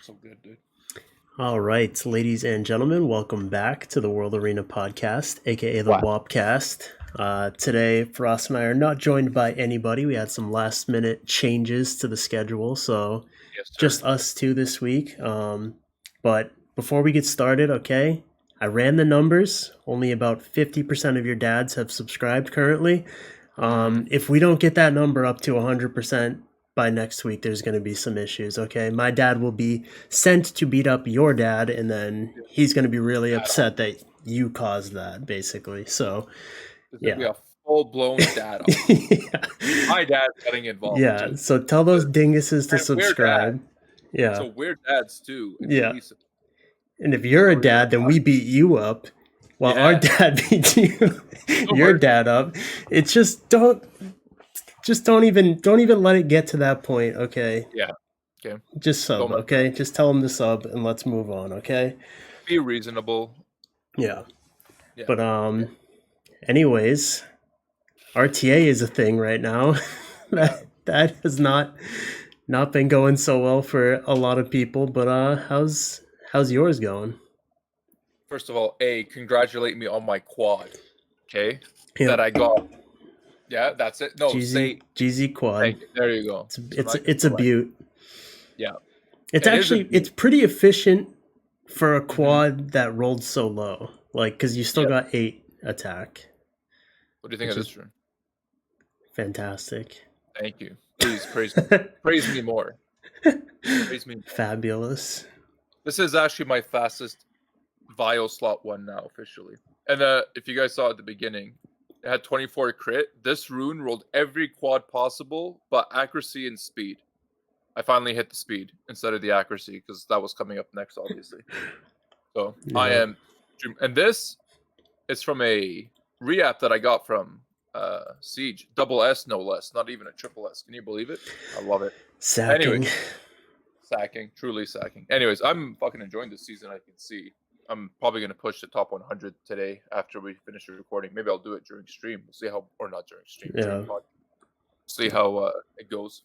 So good, dude. All right, ladies and gentlemen, welcome back to the World Arena podcast, aka the Wow. Wopcast. Today, Firas and I are not joined by anybody. We had some last minute changes to the schedule, so Yes, sir. just us two this week. But before we get started, okay, I ran the numbers. Only about 50% of your dads have subscribed currently. If we don't get that number up to 100%, by next week, there's going to be some issues, okay? My dad will be sent to beat up your dad, and then he's going to be really upset that you caused that, basically. So, There's yeah. gonna be a full-blown dad off. Yeah. My dad's getting involved Yeah, too. so tell those dinguses to And we're subscribe. dads. Yeah, So we're dads too. And yeah. please, And if you're a dad, then we beat you up while our Yeah. dad beats you, your hurt. dad up. It's just don't even let it get to that point, okay? Yeah. Okay. Just sub, Don't let- okay? Just tell them to sub and let's move on, okay? Be reasonable. Yeah. Yeah. But anyways, RTA is a thing right now. that has not been going so well for a lot of people, but how's yours going? First of all, congratulate me on my quad. Okay? Yeah. That I got. Yeah, that's it. No, GZ quad. Thank you. There you go. It's a beaut. Yeah. It's actually it's pretty efficient for a quad that rolled so low. Like, because you still got 8 attack. What do you think of this rune? Fantastic. Thank you. Please praise me more. Praise me more. Fabulous. This is actually my fastest Vio slot 1 now officially. And if you guys saw at the beginning, it had 24 crit. This rune rolled every quad possible, but accuracy and speed. I finally hit the speed instead of the accuracy because that was coming up next, obviously. So yeah. I am, and this is from a re-app that I got from Siege, double S no less, not even a triple S. Can you believe it? I love it. Sacking. Anyways, sacking, truly sacking. Anyways, I'm fucking enjoying this season. I can see. I'm probably gonna push the top 100 today after we finish the recording. Maybe I'll do it during stream. We'll see how, or not during stream. Yeah. See how it goes.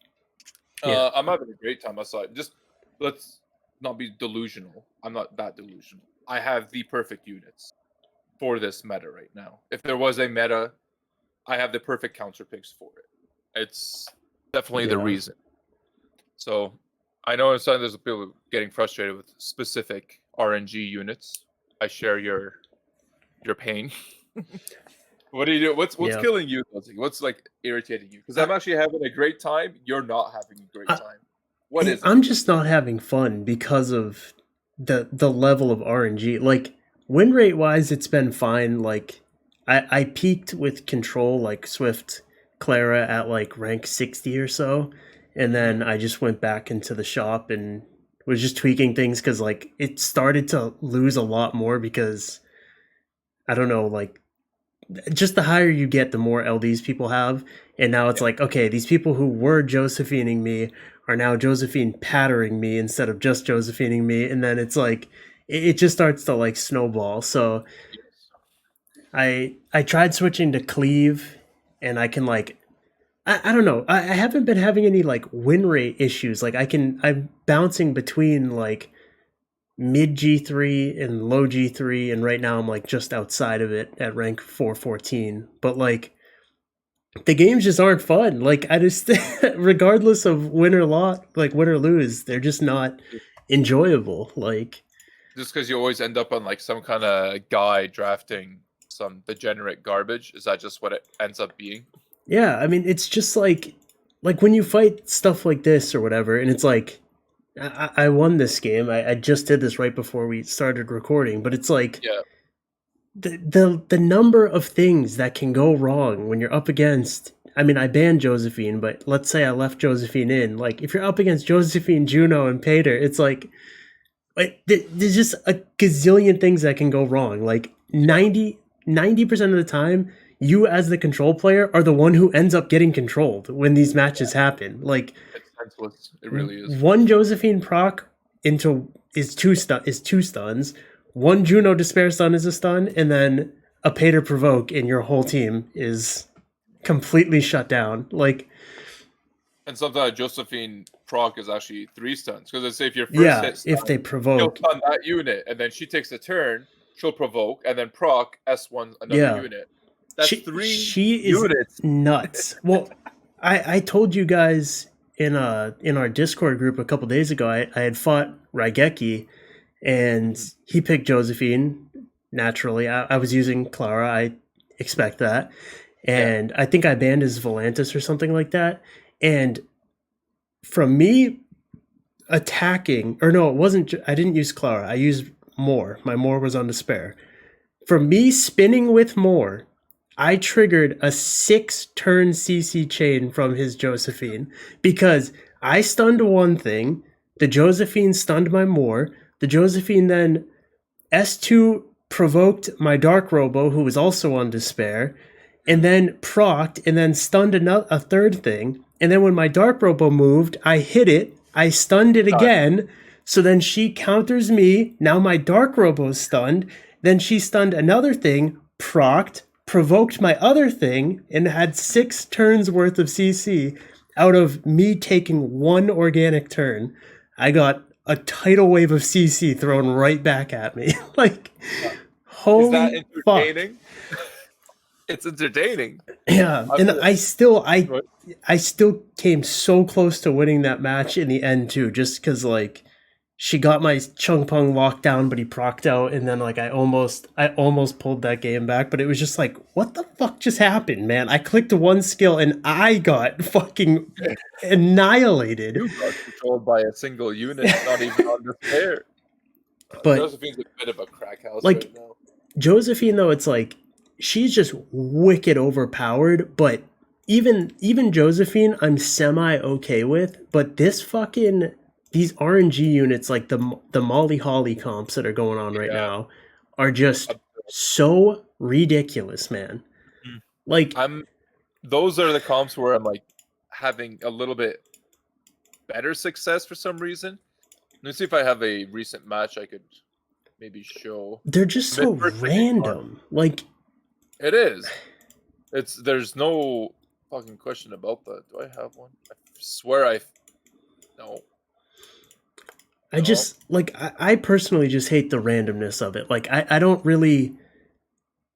Yeah. I'm having a great time. Just let's not be delusional. I'm not that delusional. I have the perfect units for this meta right now. If there was a meta, I have the perfect counter picks for it. It's definitely the reason. So I know there's people getting frustrated with specific RNG units. I share your pain. What do you do? What's killing you? What's like irritating you? Because I'm actually having a great time. You're not having a great time. What is it? I'm just not having fun because of the level of RNG. Like, win rate wise, it's been fine. Like, I peaked with control, like Swift Clara at like rank 60 or so. And then I just went back into the shop and was just tweaking things because like it started to lose a lot more because I don't know, like just the higher you get, the more LDs people have. And now it's like, okay, these people who were Josephining me are now Josephine pattering me instead of just Josephining me. And then it's like, it just starts to like snowball. So I tried switching to cleave and I can like, I don't know. I haven't been having any like win rate issues. Like I'm bouncing between like mid G3 and low G3, and right now I'm like just outside of it at rank 414. But like the games just aren't fun. Like I just regardless of win or lose, they're just not enjoyable. Like just because you always end up on like some kind of guy drafting some degenerate garbage, is that just what it ends up being? Yeah, I mean it's just like when you fight stuff like this or whatever, and it's like I won this game. I just did this right before we started recording, but it's like the number of things that can go wrong when you're up against. I mean, I banned Josephine, but let's say I left Josephine in. Like, if you're up against Josephine, Juno, and Pater, it's like there's just a gazillion things that can go wrong. Like 90% of the time, you as the control player are the one who ends up getting controlled when these matches happen. Like, it's senseless. It really is. One Josephine proc is two stuns. One Juno despair stun is a stun, and then a Pater provoke, and your whole team is completely shut down. Like, And sometimes Josephine proc is actually 3 stuns. Because let's say if your first hit stun, if they provoke, she'll stun that unit, and then she takes a turn, she'll provoke, and then proc S1 another unit. That's 3 she units. Is nuts. Well, I told you guys in our Discord group a couple days ago, I had fought Raigeki, and he picked Josephine. Naturally, I was using Clara. I expect that. And I think I banned his Volantis or something like that. And from me attacking, or no, it wasn't, I didn't use Clara. I used Moore. My Moore was on Despair. From me spinning with Moore, I triggered a 6-turn CC chain from his Josephine because I stunned one thing, the Josephine stunned my Moore, the Josephine then S2 provoked my Dark Robo, who was also on Despair, and then procced, and then stunned a third thing. And then when my Dark Robo moved, I hit it, I stunned it again, so then she counters me, now my Dark Robo's stunned, then she stunned another thing, procced, provoked my other thing, and had 6 turns worth of CC out of me taking 1 organic turn. I got a tidal wave of CC thrown right back at me. Like, holy Is that entertaining? Fuck. It's entertaining. Yeah, and I still came so close to winning that match in the end too, just because like she got my Chung Pung locked down, but he procced out, and then like I almost pulled that game back, but it was just like, what the fuck just happened, man? I clicked one skill and I got fucking annihilated. You got controlled by a single unit, not even on Despair. But Josephine's a bit of a crack house like, right now. Josephine, though, it's like she's just wicked overpowered, but even Josephine I'm semi okay with, but these RNG units, like the Molly Holly comps that are going on right now, are just so ridiculous, man. Like, those are the comps where I'm like having a little bit better success for some reason. Let me see if I have a recent match I could maybe show. They're just so random. Like, it is. There's no fucking question about that. Do I have one? I swear no. I just like I personally just hate the randomness of it. Like I don't really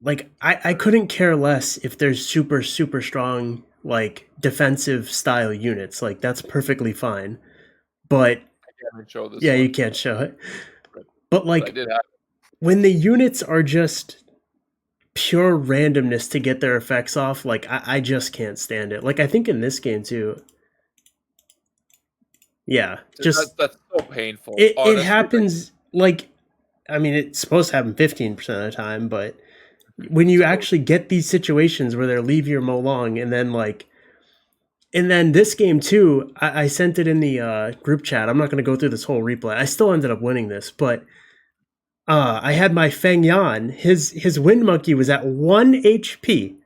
like I couldn't care less if there's super strong like defensive style units. Like that's perfectly fine. But I can't show this. Yeah, you can't show it. But like when the units are just pure randomness to get their effects off, like I just can't stand it. Like I think in this game too. Yeah, just that's so painful. It happens like I mean it's supposed to happen 15% of the time, but when you actually get these situations where they're leave your Molong and then this game too, I sent it in the group chat. I'm not going to go through this whole replay. I still ended up winning this, but I had my Feng Yan. His Wind Monkey was at 1 HP,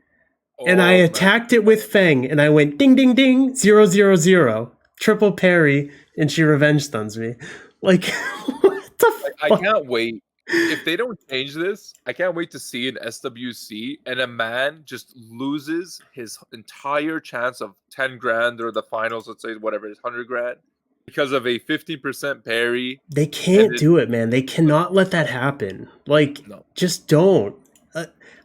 and I attacked it with Feng, and I went ding ding ding 000. Triple parry, and she revenge stuns me. Like, what the fuck? I can't wait. If they don't change this, I can't wait to see an SWC and a man just loses his entire chance of 10 grand or the finals, let's say whatever it is, 100 grand, because of a 50% parry. They can't do it, man. They cannot let that happen. Like, just don't.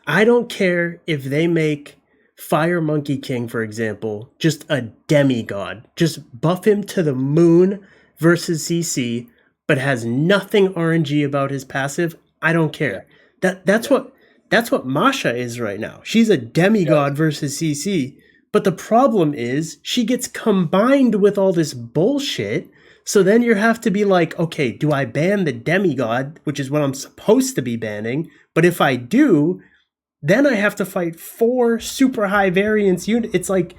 I don't care if they make Fire Monkey King, for example, just a demigod. Just buff him to the moon versus CC, but has nothing RNG about his passive. I don't care. That's what Masha is right now. She's a demigod versus CC, but the problem is she gets combined with all this bullshit. So then you have to be like, okay, do I ban the demigod, which is what I'm supposed to be banning? But if I do, then I have to fight 4 super high variance units. It's like,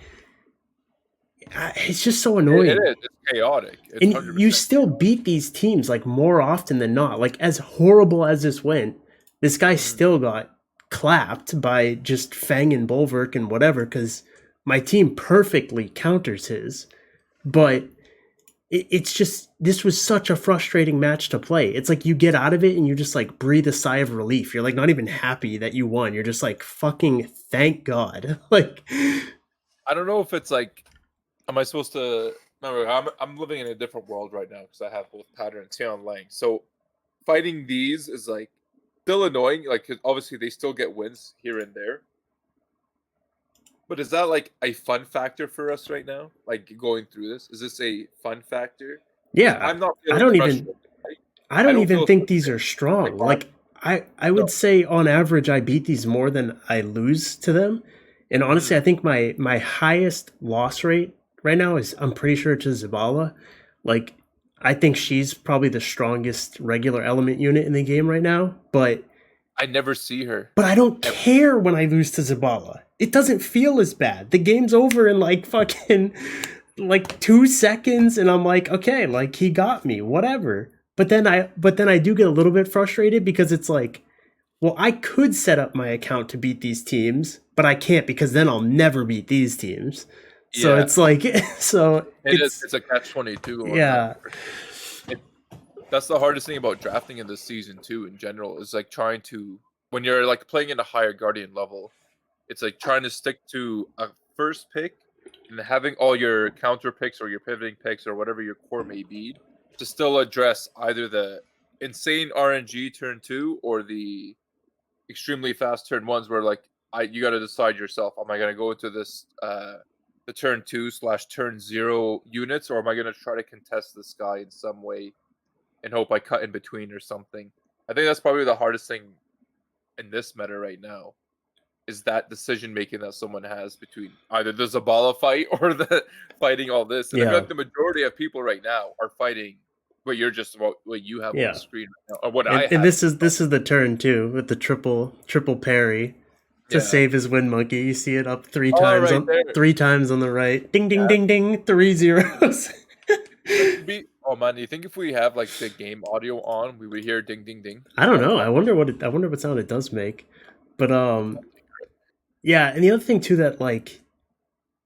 it's just so annoying. It is. It's chaotic. It's and you still beat these teams like more often than not. Like as horrible as this went, this guy still got clapped by just Fang and Bulwark and whatever, because my team perfectly counters his. But it's just, this was such a frustrating match to play. It's like you get out of it and you just like breathe a sigh of relief. You're like not even happy that you won. You're just like, fucking thank God. Like, I don't know if it's like Am I supposed to? Remember, I'm living in a different world right now because I have both pattern and Tian Lang. So fighting these is like still annoying. Like 'cause obviously they still get wins here and there. But is that like a fun factor for us right now? Like going through this, is this a fun factor? Because Yeah, I'm not I feeling don't even frustrated. Right? I I don't don't even feel think these frustrated. are Like strong. on Like I would no, say on average I beat these more than I lose to them. And honestly, I mm, think my highest loss rate right now is I'm pretty sure to Zabala. Like I think she's probably the strongest regular element unit in the game right now, I never see her. but I don't Ever. care when I lose to Zabala. It doesn't feel as bad. The game's over in like fucking like 2 seconds, and I'm like, okay, like he got me, whatever. But then I do get a little bit frustrated because it's like, well, I could set up my account to beat these teams, but I can't because then I'll never beat these teams. So Yeah, it's like, so it is. it's It's a catch-22 on that. yeah, It, that's the hardest thing about drafting in this season too. In general, is like trying to when you're like playing in a higher Guardian level. It's like trying to stick to a first pick and having all your counter picks or your pivoting picks or whatever your core may be to still address either the insane RNG turn 2 or the extremely fast turn 1s where like you got to decide yourself, am I going to go into this the turn 2/turn 0 units, or am I going to try to contest this guy in some way and hope I cut in between or something. I think that's probably the hardest thing in this meta right now is that decision making that someone has between either the Zabala fight or the fighting all this. And I feel yeah, like the majority of people right now are fighting what you have on the yeah. screen right now, or what I And have. this is the turn too with the triple parry to Yeah. save his win monkey. You see it up Oh, right there. three times on the right. Ding ding Yeah. ding ding. 3 zeros. Oh man, you think if we have like the game audio on, we would hear ding ding ding I don't on know. top? I wonder what sound it does make. But yeah, and the other thing too that like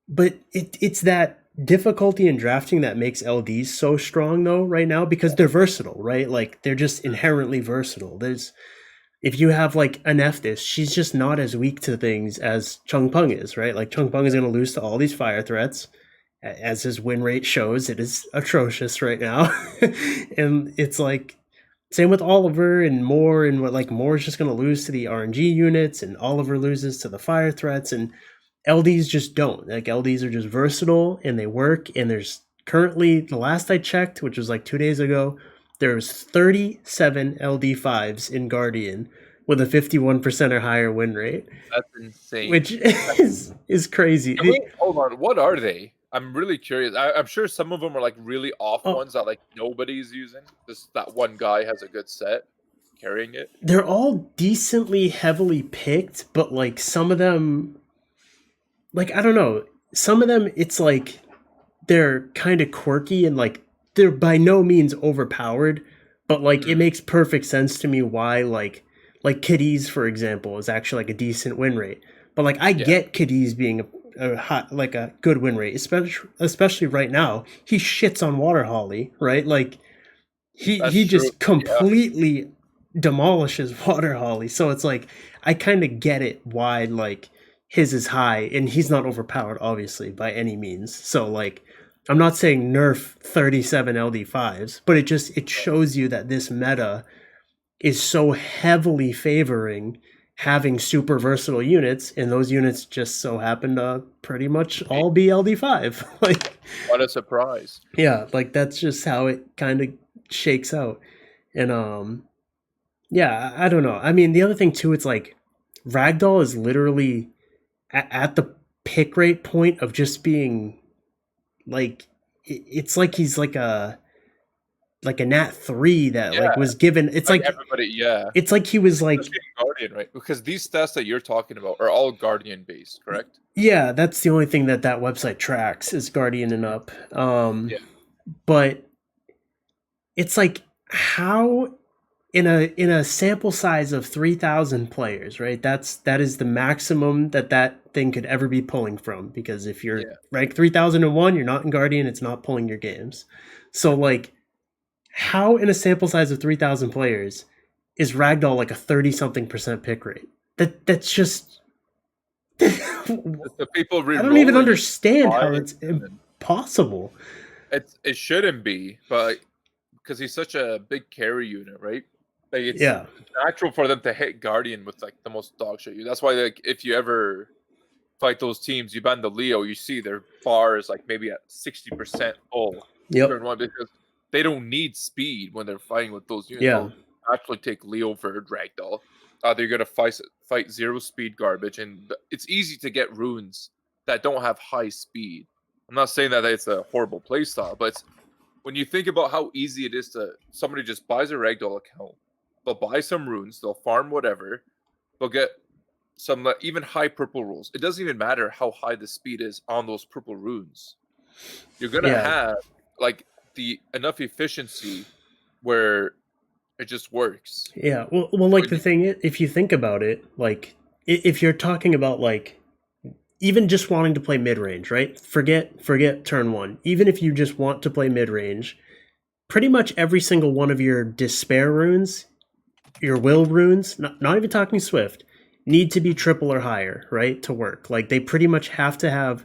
but it's that difficulty in drafting that makes LDs so strong though right now because they're versatile, right? Like they're just inherently versatile. There's if you have like a Nephthys, she's just not as weak to things as Chung Peng is, right? Like Chung Peng is going to lose to all these fire threats, as his win rate shows. It is atrocious right now, and it's like same with Oliver and Moore, and what like Moore's just going to lose to the RNG units, and Oliver loses to the fire threats, and LDs just don't. Like LDs are just versatile and they work. And there's currently the last I checked, which was like 2 days ago, there's 37 LD5s in Guardian with a 51% or higher win rate, That's insane. which is crazy. Can we hold on? What are they? I'm really curious. I'm sure some of them are like really off Oh, ones that like nobody's using. Just that one guy has a good set carrying it. they're all decently heavily picked, but like some of them, like I don't know, some of them it's like they're kind of quirky and like they're by no means overpowered, but like it Mm, makes perfect sense to me why like Cadiz, for example, is actually like a decent win rate. But like I yeah, get Cadiz being a hot like a good win rate, especially right now. He shits on Water Holly, right? Like that's he true. just Yeah, completely demolishes Water Holly. So it's like I kind of get it why like his is high, and he's not overpowered obviously by any means. So like I'm not saying nerf 37 LD5s, but it shows you that this meta is so heavily favoring having super versatile units, and those units just so happen to pretty much Hey, all be LD5. Like what a surprise. yeah, like that's just how it kind of shakes out. And yeah, I don't know. I mean, the other thing too, it's like Ragdoll is literally at the pick rate point of just being like it's like he's like a nat 3 that Yeah, like was given. It's like like everybody. Yeah, it's like he was like especially in Guardian, right? Because these stats that you're talking about are all Guardian based, correct? yeah, that's the only thing that website tracks is Guardian and up. Yeah, But it's like how in a sample size of 3,000 players, right? That is the maximum that thing could ever be pulling from, because if you're yeah. ranked 3001, you're not in Guardian, it's not pulling your games. So like how in a sample size of 3,000 players is Ragdoll like a 30 something percent pick rate? That's just I The people don't even re-rolling it understand how five, it's seven. possible. It shouldn't be, but because he's such a big carry unit, right? Like it's Yeah. natural for them to hit Guardian with like the most dog shit. That's why like if you ever fight those teams, you ban the Leo, you see their bar is like maybe at 60% full Yep. turn one because they don't need speed when they're fighting with those units. Yeah. They'll actually take Leo for a Ragdoll. They're gonna fight zero speed garbage, and it's easy to get runes that don't have high speed. I'm not saying that it's a horrible playstyle, but it's, when you think about how easy it is to somebody just buys a Ragdoll account, they'll buy some runes, they'll farm whatever, they'll get some even high purple rules. It doesn't even matter how high the speed is on those purple runes. You're gonna Yeah. have like the enough efficiency where it just works. Yeah. Well, like the thing is, if you think about it, like if you're talking about like even just wanting to play mid range, right? Forget turn one. Even if you just want to play mid range, pretty much every single one of your despair runes, your will runes, not even talking Swift, need to be triple or higher, right? To work. Like they pretty much have to have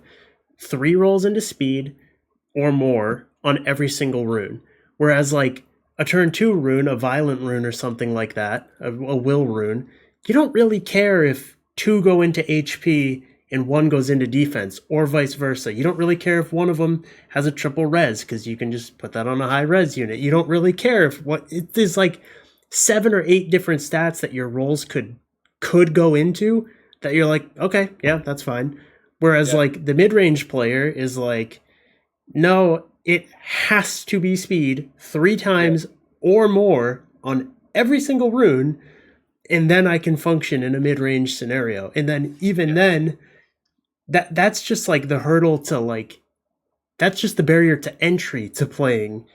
3 rolls into speed or more on every single rune. Whereas like a turn 2 rune, a violent rune or something like that, a will rune, you don't really care if 2 go into HP and 1 goes into defense, or vice versa. You don't really care if one of them has a triple res, because you can just put that on a high res unit. You don't really care if what it is, like 7 or 8 different stats that your rolls could go into that you're like, okay, yeah, that's fine. Whereas like the mid-range player is like, no, it has to be speed 3 times or more on every single rune, and then I can function in a mid-range scenario. And then even then, that's just like the hurdle to like, that's just the barrier to entry to playing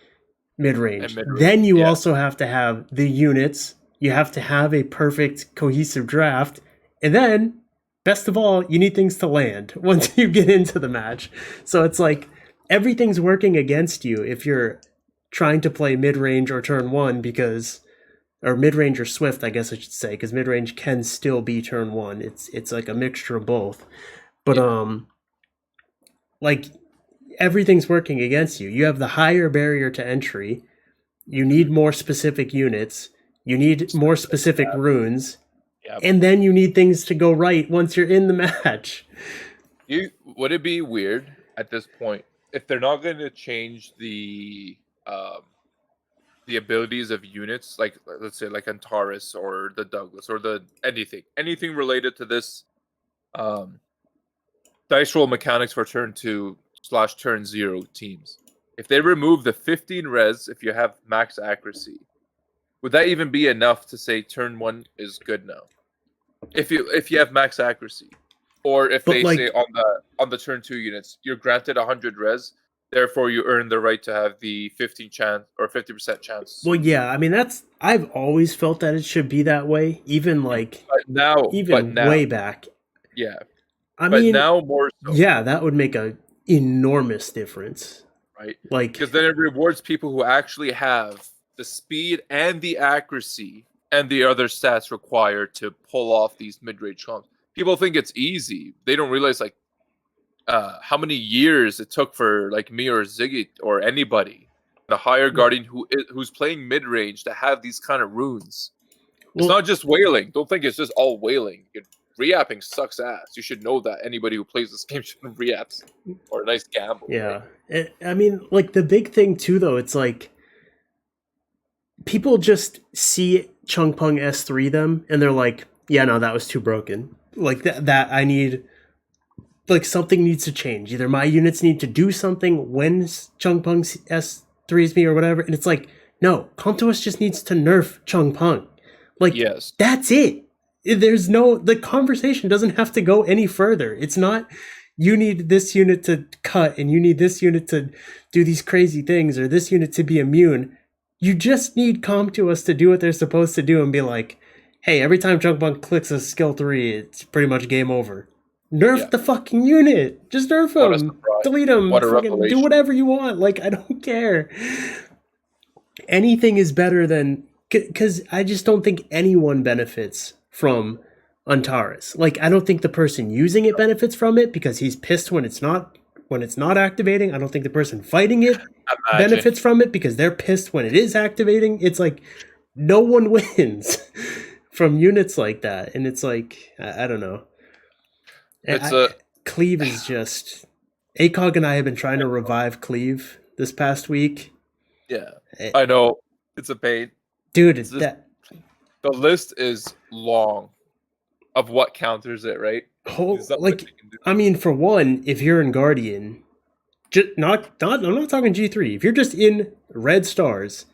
mid-range. Then you also have to have the units, you have to have a perfect cohesive draft, and then best of all, you need things to land once you get into the match. So it's like everything's working against you if you're trying to play mid-range or turn one, because, or mid-range or Swift, I guess I should say, because mid-range can still be turn one. It's like a mixture of both. But like everything's working against you. You have the higher barrier to entry. You need more specific units. You need more specific runes. And then you need things to go right once you're in the match. Would it be weird at this point if they're not going to change the abilities of units, like let's say like Antares or the Douglas or the anything related to this dice roll mechanics for turn 2/turn 0 teams? If they remove the 15 res, if you have max accuracy, would that even be enough to say turn 1 is good now? If you have max accuracy, or if they say on the turn 2 units, you're granted 100 res, therefore you earn the right to have the 15 chance or 50% chance. Well, yeah, I mean I've always felt that it should be that way, even like now way back. Yeah. I mean, now more so. Yeah, that would make a enormous difference. Right? Like, because then it rewards people who actually have the speed and the accuracy and the other stats required to pull off these mid-range comps. People think it's easy. They don't realize like how many years it took for like me or Ziggy or anybody, the higher guardian who's playing mid-range, to have these kind of runes. It's not just wailing. Don't think it's just all wailing. Reapping sucks ass. You should know that. Anybody who plays this game should reapps, or a nice gamble. Yeah. Right? I mean, like the big thing too, though, it's like people just see Chung Pung S3 them and they're like, yeah, no, that was too broken. Like that I need, like something needs to change. Either my units need to do something when Chung Pung S3s me or whatever. And it's like, no, Comtois just needs to nerf Chung Pung. Like, yes, that's it. There's no, the conversation doesn't have to go any further. It's not, you need this unit to cut and you need this unit to do these crazy things or this unit to be immune. You just need Comtois to do what they're supposed to do and be like, hey, every time Chung Pung clicks a skill 3, it's pretty much game over. Nerf the fucking unit. Just nerf him. Delete him. Do whatever you want. Like, I don't care. Anything is better than, because I just don't think anyone benefits from Antares. Like, I don't think the person using it benefits from it because he's pissed when it's not when it's not activating. I don't think the person fighting it Imagine. benefits from it because they're pissed when it is activating. It's like no one wins from units like that, and it's like I don't know. Cleave is just ACOG and I have been trying to revive Cleave this past week. Yeah, I know it's a pain, dude. The list is long of what counters it, right? I mean, for one, if you're in Guardian, I'm not talking G3. If you're just in red stars,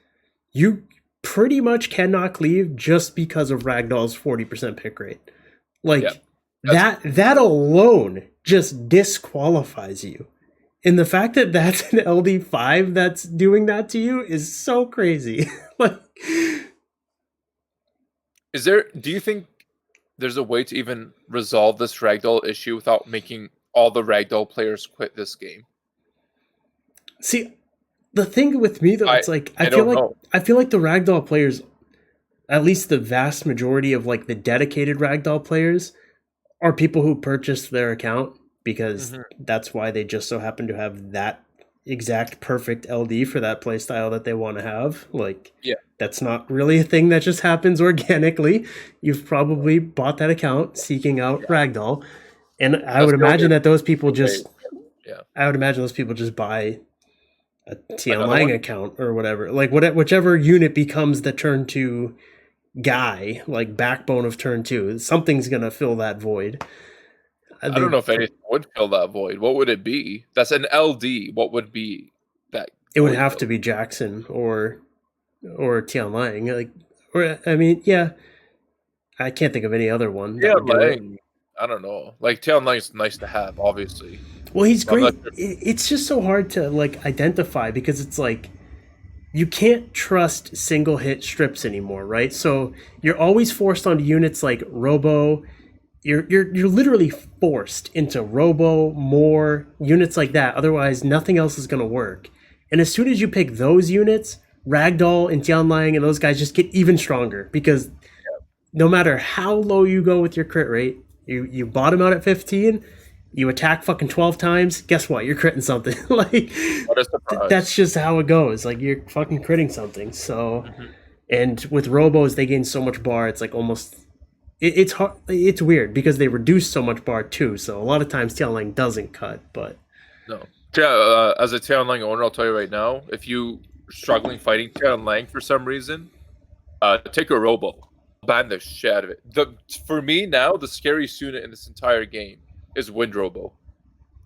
you pretty much cannot cleave just because of Ragdoll's 40% pick rate. Like that alone just disqualifies you. And the fact that that's an LD5 that's doing that to you is so crazy. Like, do you think there's a way to even resolve this Ragdoll issue without making all the Ragdoll players quit this game? See, the thing with me though, it's like I feel like the Ragdoll players, at least the vast majority of like the dedicated Ragdoll players, are people who purchased their account because that's why they just so happen to have that exact perfect LD for that playstyle that they want to have. Like, that's not really a thing that just happens organically. You've probably bought that account seeking out Ragdoll, and I would imagine that those people just buy a Tian Lang account or whatever. Like whichever unit becomes the turn 2 guy, like backbone of turn 2, something's gonna fill that void. I don't know if anything would fill that void. What would it be? That's an LD. What would be that? It would have to be Jackson or Tian Lang. Like, or I mean, I can't think of any other one. Tian Lang, I don't know. Like Tian Lang's nice to have, obviously. Well, he's great. It's just so hard to like identify because it's like you can't trust single hit strips anymore, right? So you're always forced onto units like Robo. You're literally forced into Robo, more units like that. Otherwise, nothing else is going to work. And as soon as you pick those units, Ragdoll and Tian Lang and those guys just get even stronger because no matter how low you go with your crit rate, you bottom out at 15, you attack fucking 12 times, guess what? You're critting something. Like, what a surprise. That's just how it goes. Like, you're fucking critting something. So, and with Robos, they gain so much bar, it's like almost... It's hard. It's weird because they reduce so much bar too. So a lot of times Tian Lang doesn't cut, but no. As a Tian Lang owner, I'll tell you right now, if you are struggling fighting Tian Lang for some reason, take a Robo, ban the shit out of it. For me now, the scariest unit in this entire game is Wind Robo.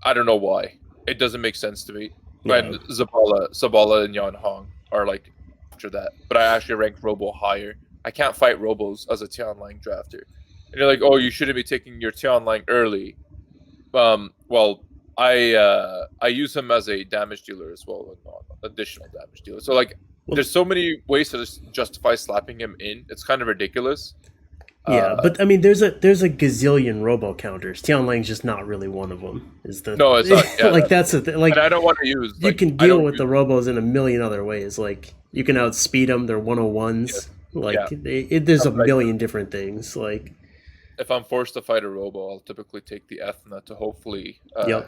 I don't know why. It doesn't make sense to me. Yeah. And Zabala, and Yan Hong are like after that, but I actually rank Robo higher. I can't fight Robos as a Tian Lang drafter. And you're like, oh, you shouldn't be taking your Tian Lang early. Well, I use him as a damage dealer as well, additional damage dealer. So like, there's so many ways to just justify slapping him in. It's kind of ridiculous. Yeah, but I mean, there's a gazillion Robo counters. Tian Lang's just not really one of them. No, it's not. Yeah, like that's the thing. Like, and I don't want to use. You can deal with the Robos in a million other ways. Like you can outspeed them. They're 101s. Yeah. Like there's a million different things. Like if I'm forced to fight a Robo, I'll typically take the Ethna to hopefully crack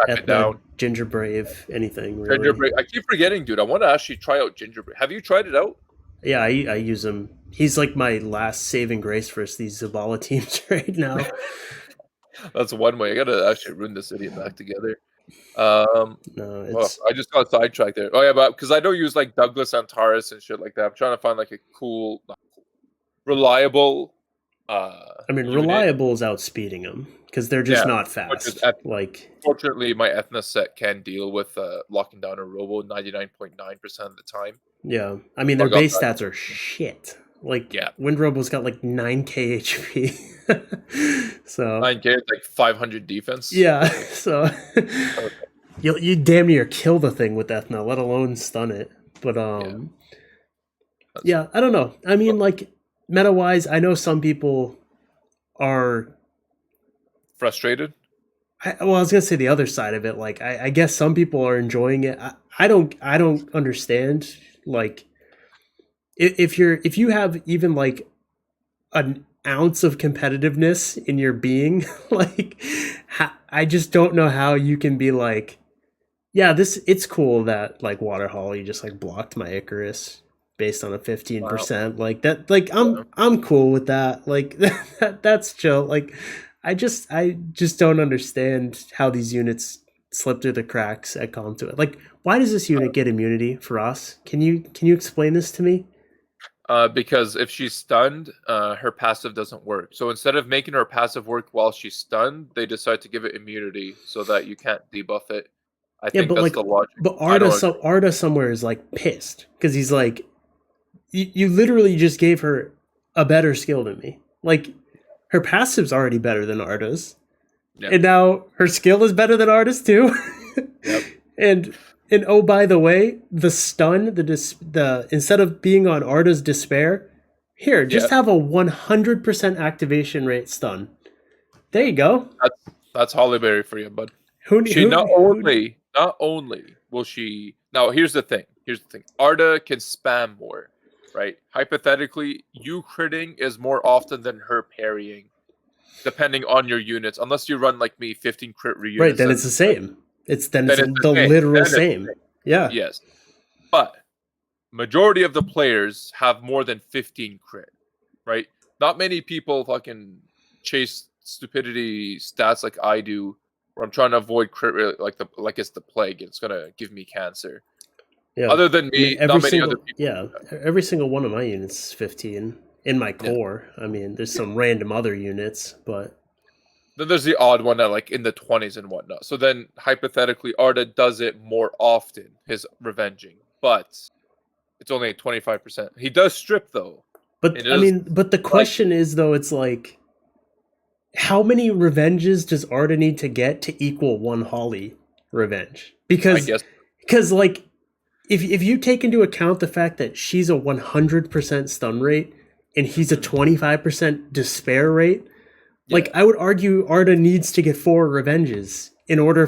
it down. Ginger Brave, anything really. Ginger Brave. I keep forgetting, dude. I want to actually try out Ginger Brave. Have you tried it out? Yeah, I use him. He's like my last saving grace for these Zabala teams right now. That's one way. I gotta actually ruin the city back together. No, it's... I just got sidetracked there. Oh yeah, but because I don't use like Douglas Antares and shit like that. I'm trying to find like a reliable. Reliable is outspeeding them because they're just not fast. Fortunately, my Ethna set can deal with locking down a Robo 99.9% of the time. Yeah, I mean their base stats are shit. Like Wind Robo's got like 9k HP. So 9k is like 500 defense. Yeah, so you damn near kill the thing with Ethna, let alone stun it. But I don't know. I mean, like meta wise, I know some people are frustrated. I was gonna say the other side of it. Like I guess some people are enjoying it. I don't understand. Like if you have even like an ounce of competitiveness in your being, like I just don't know how you can be like, Yeah, it's cool that like Water Holly just like blocked my Icarus based on a Wow. 15%. Like that, like Yeah. I'm cool with that. Like that's chill. Like I just don't understand how these units slip through the cracks at Calm to it. Like, why does this unit get immunity for us? Can you explain this to me? Because if she's stunned, her passive doesn't work. So instead of making her passive work while she's stunned, they decide to give it immunity so that you can't debuff it. I Yeah, think but that's like, the logic. but I Arda, don't so agree. Arda somewhere is like pissed because he's like, you literally just gave her a better skill than me. Like, her passive's already better than Arda's, Yeah. and now her skill is better than Arda's too. Yep. and and oh, by the way, the stun, the instead of being on Arda's despair, here just Yeah. have a 100% activation rate stun. There Yeah. you go. That's that's Hollyberry for you, bud. Who She who who? not only will she now here's the thing. Here's the thing. Arda can spam more, right? Hypothetically, you critting is more often than her parrying, depending on your units. Unless you run like me, 15 crit Right, units, then it's then the same. It's then it's the the same. literal Then it's the same. same. Yeah. Yes. But majority of the players have more than 15 crit, right? Not many people fucking chase stupidity stats like I do, where I'm trying to avoid crit like it's the plague and it's gonna give me cancer. Yeah. Other than I mean, me, not many other people do that. every single one of my units is 15 in my Yeah. core. I mean, there's some random other units, but Then there's the odd one that like in the 20s and whatnot. So then hypothetically, Arda does it more often, his revenging, but it's only at 25%. He does strip though. but It I is mean, but the like question is though, it's like how many revenges does Arda need to get to equal one Holly revenge? I Because guess like if you take into account the fact that she's a 100% stun rate and he's a mhm, 25% despair rate, like yeah. I would argue Arda needs to get 4 revenges in order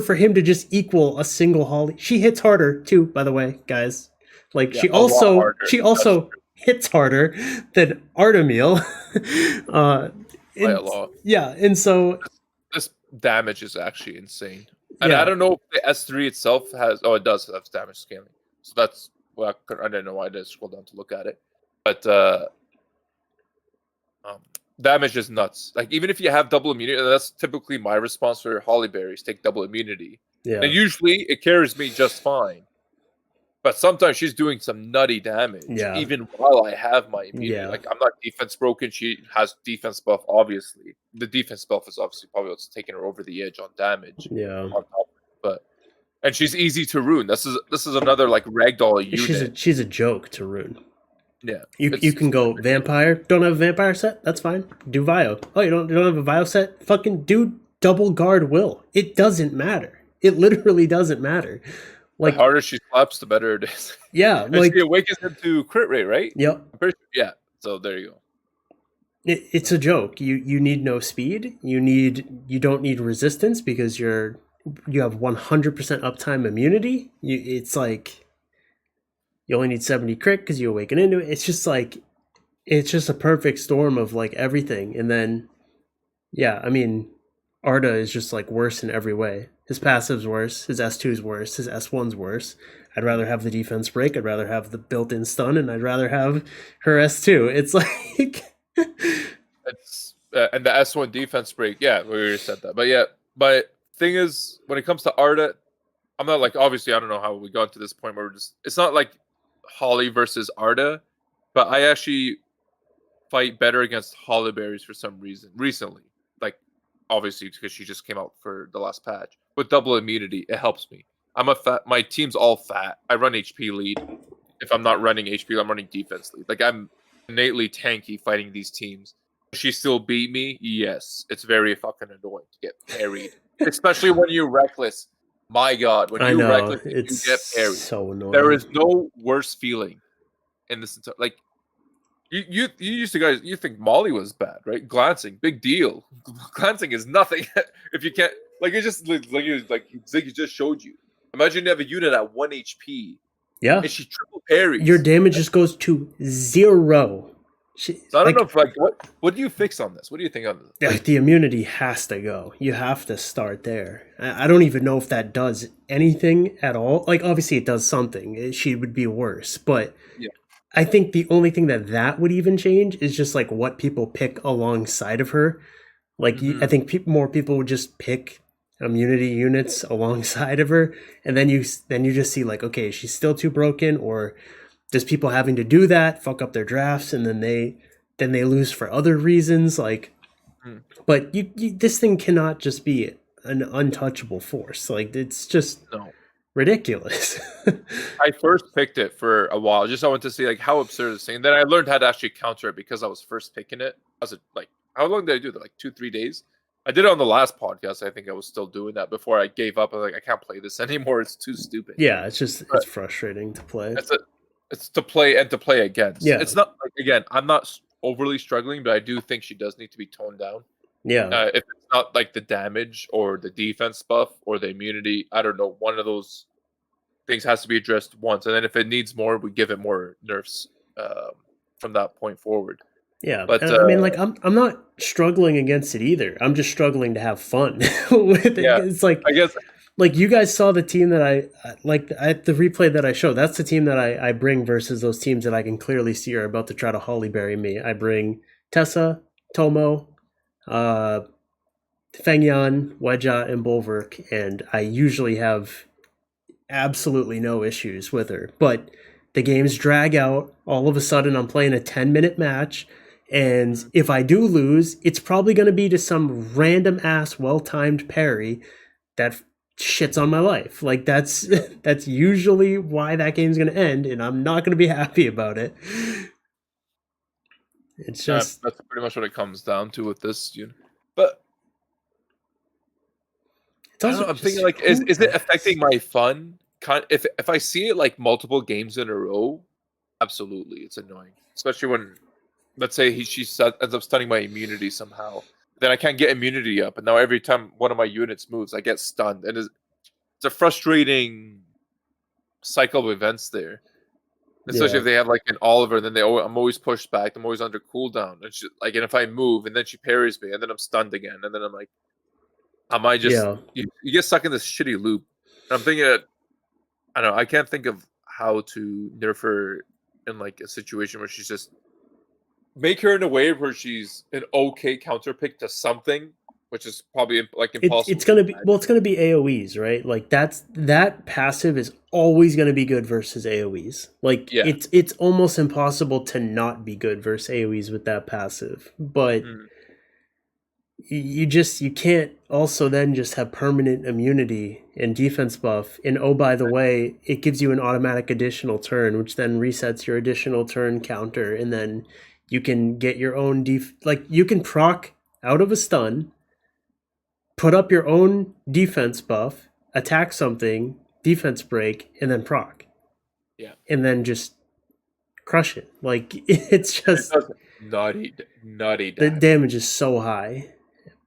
for him to just equal a single Holly. She hits harder too, by the way, guys. Like Yeah, a lot harder. she That's also hits harder than Artemil. uh by a and lot. yeah, and so This damage is actually insane. And I yeah, don't know if the S3 itself has. Oh, it does have damage scaling. So that's well, I don't know why I didn't scroll down to look at it. But um, damage is nuts. Like even if you have double immunity, that's typically my response for Hollyberries. Take double immunity, yeah, and usually it carries me just fine. But sometimes she's doing some nutty damage, yeah, even while I have my immunity. yeah, Like I'm not defense broken. She has defense buff, obviously. The defense buff is obviously probably what's taking her over the edge on damage. yeah. On top of it. But and she's easy to ruin. This is another like ragdoll unit. She's a joke to ruin. Yeah, You it's can go vampire. Don't have a vampire set? That's fine. Do Vio. Oh, you don't have a Vio set? Fucking do double guard will. It doesn't matter. It literally doesn't matter. the Like, harder she slaps, the better it is. yeah, And she like, awakens into crit rate, right? yep. I'm pretty sure. Yeah. So there you go. It's a joke. You need no speed. You don't need resistance because you have 100% uptime immunity. It's like you only need 70 crit because you awaken into it. It's just like it's just a perfect storm of like everything. And then yeah, I mean, Arda is just like worse in every way. His passive's worse. His S2's worse. His S1's worse. I'd rather have the defense break. I'd rather have the built-in stun, and I'd rather have her S2. It's like, It's and the S1 defense break. Yeah, we already said that. But yeah, but thing is, when it comes to Arda, I'm not like obviously I don't know how we got to this point where we're just. It's not like Holly versus Arda, but I actually fight better against Hollyberries for some reason recently. Like obviously because she just came out for the last patch with double immunity, it helps me. I'm a fat. My team's all fat. I run HP lead. If I'm not running HP, I'm running defense lead. Like I'm innately tanky fighting these teams. She still beat me. Yes, it's very fucking annoying to get parried, especially when you're reckless. My God, when I you know reckless and you it's get parried, so there annoying. is no worse feeling in this entire like you used to guys you think Molly was bad, right? Glancing, big deal. Glancing is nothing if you can't like it just like Ziggy just showed you. Imagine you have a unit at 1 HP Yeah, and she triple your parries. damage just goes to 0. So I don't know like if what do you fix on this? What do you think on this? Like, the immunity has to go. You have to start there. I don't even know if that does anything at all. Like obviously it does something. She would be worse, but yeah. I think the only thing that would even change is just like what people pick alongside of her. Like I think more people would just pick immunity units alongside of her, and then you just see like, okay, she's still too broken, or does people having to do that fuck up their drafts, and then they lose for other reasons. Like, but this thing cannot just be an untouchable force. Like it's just No. ridiculous. I first picked it for a while. Just I wanted to see like how absurd this thing. And then I learned how to actually counter it because I was first picking it. I was like, how long did I do that? Like 2-3 days. I did it on the last podcast. I think I was still doing that before I gave up. I was like, I can't play this anymore. It's too stupid. Yeah, it's But frustrating to play. it's to play and to play against. Yeah. It's not like, again, I'm not overly struggling, but I do think she does need to be toned down. Yeah. If it's not like the damage or the defense buff or the immunity, I don't know. One of those things has to be addressed once, and then if it needs more, we give it more nerfs from that point forward. Yeah, But and I mean, like, I'm not struggling against it either. I'm just struggling to have fun with it. yeah, It's like, I guess like you guys saw the team that I like at the replay that I showed. That's the team that I bring versus those teams that I can clearly see are about to try to hollyberry me. I bring Tessa, Tomo, Fengyan, Wedja, and Bulwark, and I usually have absolutely no issues with her. But the games drag out. All of a sudden, I'm playing a 10-minute match. And if I do lose, it's probably going to be to some random ass well-timed parry that shits on my life. Like that's usually why that game's going to end, and I'm not going to be happy about it. It's just that's pretty much what it comes down to with this. But I don't know, I'm thinking like, is it affecting my fun? If I see it like multiple games in a row, absolutely, it's annoying, especially when, let's say she ends up stunning my immunity somehow. Then I can't get immunity up, and now every time one of my units moves, I get stunned, and it's a frustrating cycle of events there. Especially if they have like an Oliver, then I'm always pushed back. I'm always under cooldown, and and if I move, and then she parries me, and then I'm stunned again, and then I'm like, am I just? Yeah. You get stuck in this shitty loop. And I'm thinking, I don't know. I can't think of how to nerf her in like a situation where she's just make her in a way where she's an okay counter pick to something, which is probably like impossible. It's gonna be it's gonna be AOE's, right? Like that passive is always gonna be good versus AOE's. Like it's almost impossible to not be good versus AOE's with that passive. But you can't also then just have permanent immunity and defense buff. And oh, by the way, it gives you an automatic additional turn, which then resets your additional turn counter, and then you can get your own like you can proc out of a stun, put up your own defense buff, attack something, defense break, and then proc. Yeah. And then just crush it. Like it's just nutty damage. The damage is so high.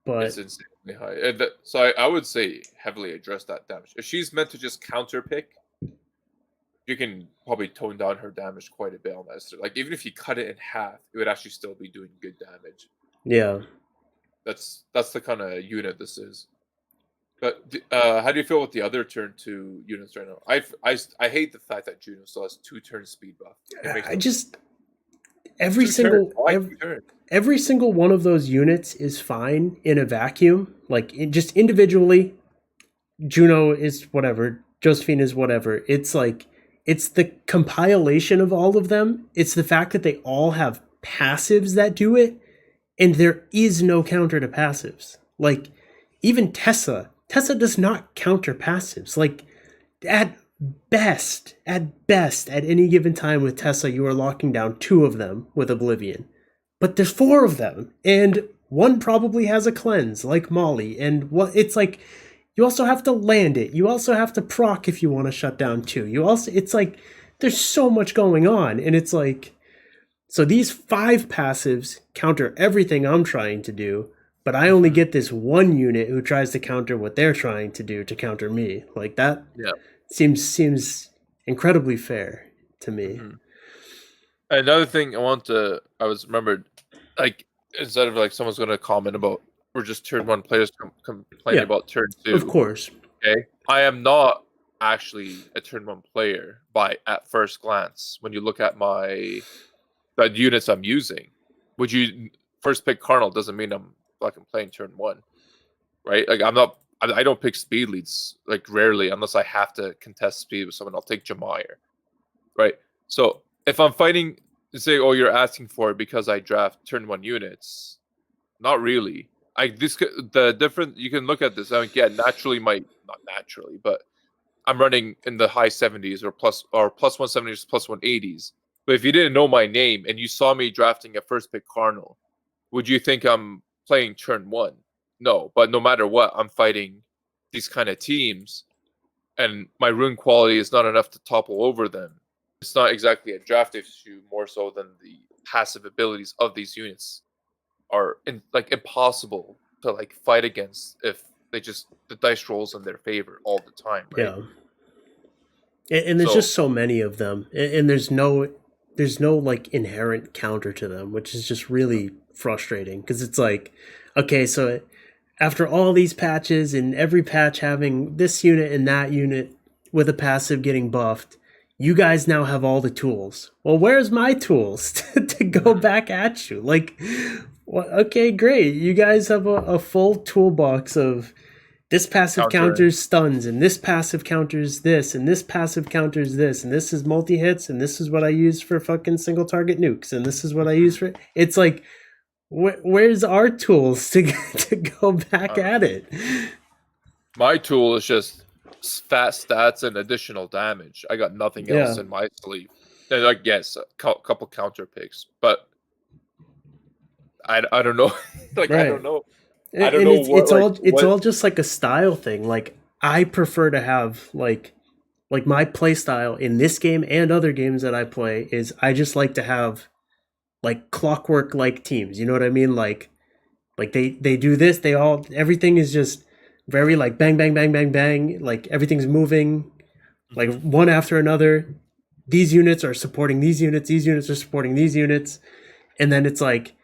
But it's insanely high. So I would say heavily address that damage. If she's meant to just counter pick, you can probably tone down her damage quite a bit on that. Like even if you cut it in half, it would actually still be doing good damage. Yeah, that's the kind of unit this is. But how do you feel with the other turn 2 units right now? I hate the fact that Juno still has 2-turn speed buff. I just every single one of those units is fine in a vacuum. Like just individually, Juno is whatever, Josephine is whatever. It's like it's the compilation of all of them. It's the fact that they all have passives that do it, and there is no counter to passives. Like even Tessa does not counter passives. Like at best, at any given time with Tessa, you are locking down 2 of them with Oblivion. But there's 4 of them, and one probably has a cleanse, like Molly. And it's like you also have to land it. You also have to proc if you want to shut down 2. It's like there's so much going on, and it's like so these 5 passives counter everything I'm trying to do, but I only get this one unit who tries to counter what they're trying to do to counter me. Like that seems incredibly fair to me. Another thing I was remembered, like instead of like someone's going to comment about we're just turn one players complaining about turn two. Of course. Okay, I am not actually a turn one player at first glance. When you look at the units I'm using, would you first pick Cardinal doesn't mean I'm fucking playing turn one, right? Like I don't pick speed leads like rarely unless I have to contest speed with someone. I'll take Jamaire, right? So if I'm fighting, say, oh, you're asking for it because I draft turn one units, not really. The different you can look at this. I mean, yeah, not naturally, but I'm running in the high 70s or plus 170s, plus 180s. But if you didn't know my name and you saw me drafting a first pick Cardinal, would you think I'm playing turn one? No, but no matter what, I'm fighting these kind of teams, and my rune quality is not enough to topple over them. It's not exactly a draft issue, more so than the passive abilities of these units are impossible to like fight against if the dice rolls in their favor all the time, right? Yeah, and there's just so many of them, and there's no like inherent counter to them, which is just really frustrating because it's like, okay, so after all these patches and every patch having this unit and that unit with a passive getting buffed, you guys now have all the tools. Well, where's my tools to go back at you? Like, well, okay, great. You guys have a full toolbox of this passive counters stuns, and this passive counters this, and this passive counters this, and this is multi-hits, and this is what I use for fucking single target nukes, and this is what I use for... It's like, where's our tools to go back at it? My tool is just fast stats and additional damage. I got nothing else in my sleeve. And like, yes, a couple counter picks, but I don't know. Like, right. I don't know. I don't know it's all just like a style thing. Like, I prefer to have like my play style in this game and other games that I play is I just like to have like clockwork like teams. You know what I mean? Like they do this, everything is just very like bang bang bang bang bang, like everything's moving like one after another. These units are supporting these units are supporting these units, and then it's like,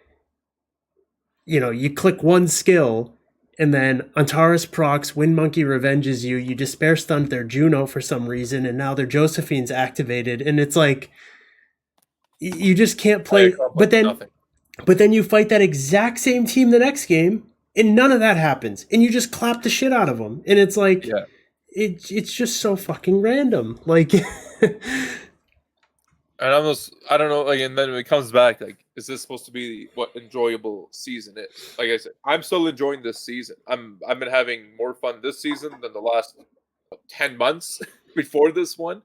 you know, you click one skill, and then Antares procs, Wind Monkey revenges you, you despair stunned their Juno for some reason, and now their Josephine's activated, and it's like, you just can't play. But then you fight that exact same team the next game, and none of that happens, and you just clap the shit out of them, and it's like, it's just so fucking random. Like, and I don't know, like, and then it comes back, like, is this supposed to be what enjoyable season is? Like I said, I'm still enjoying this season. I've been having more fun this season than the last 10 months before this one.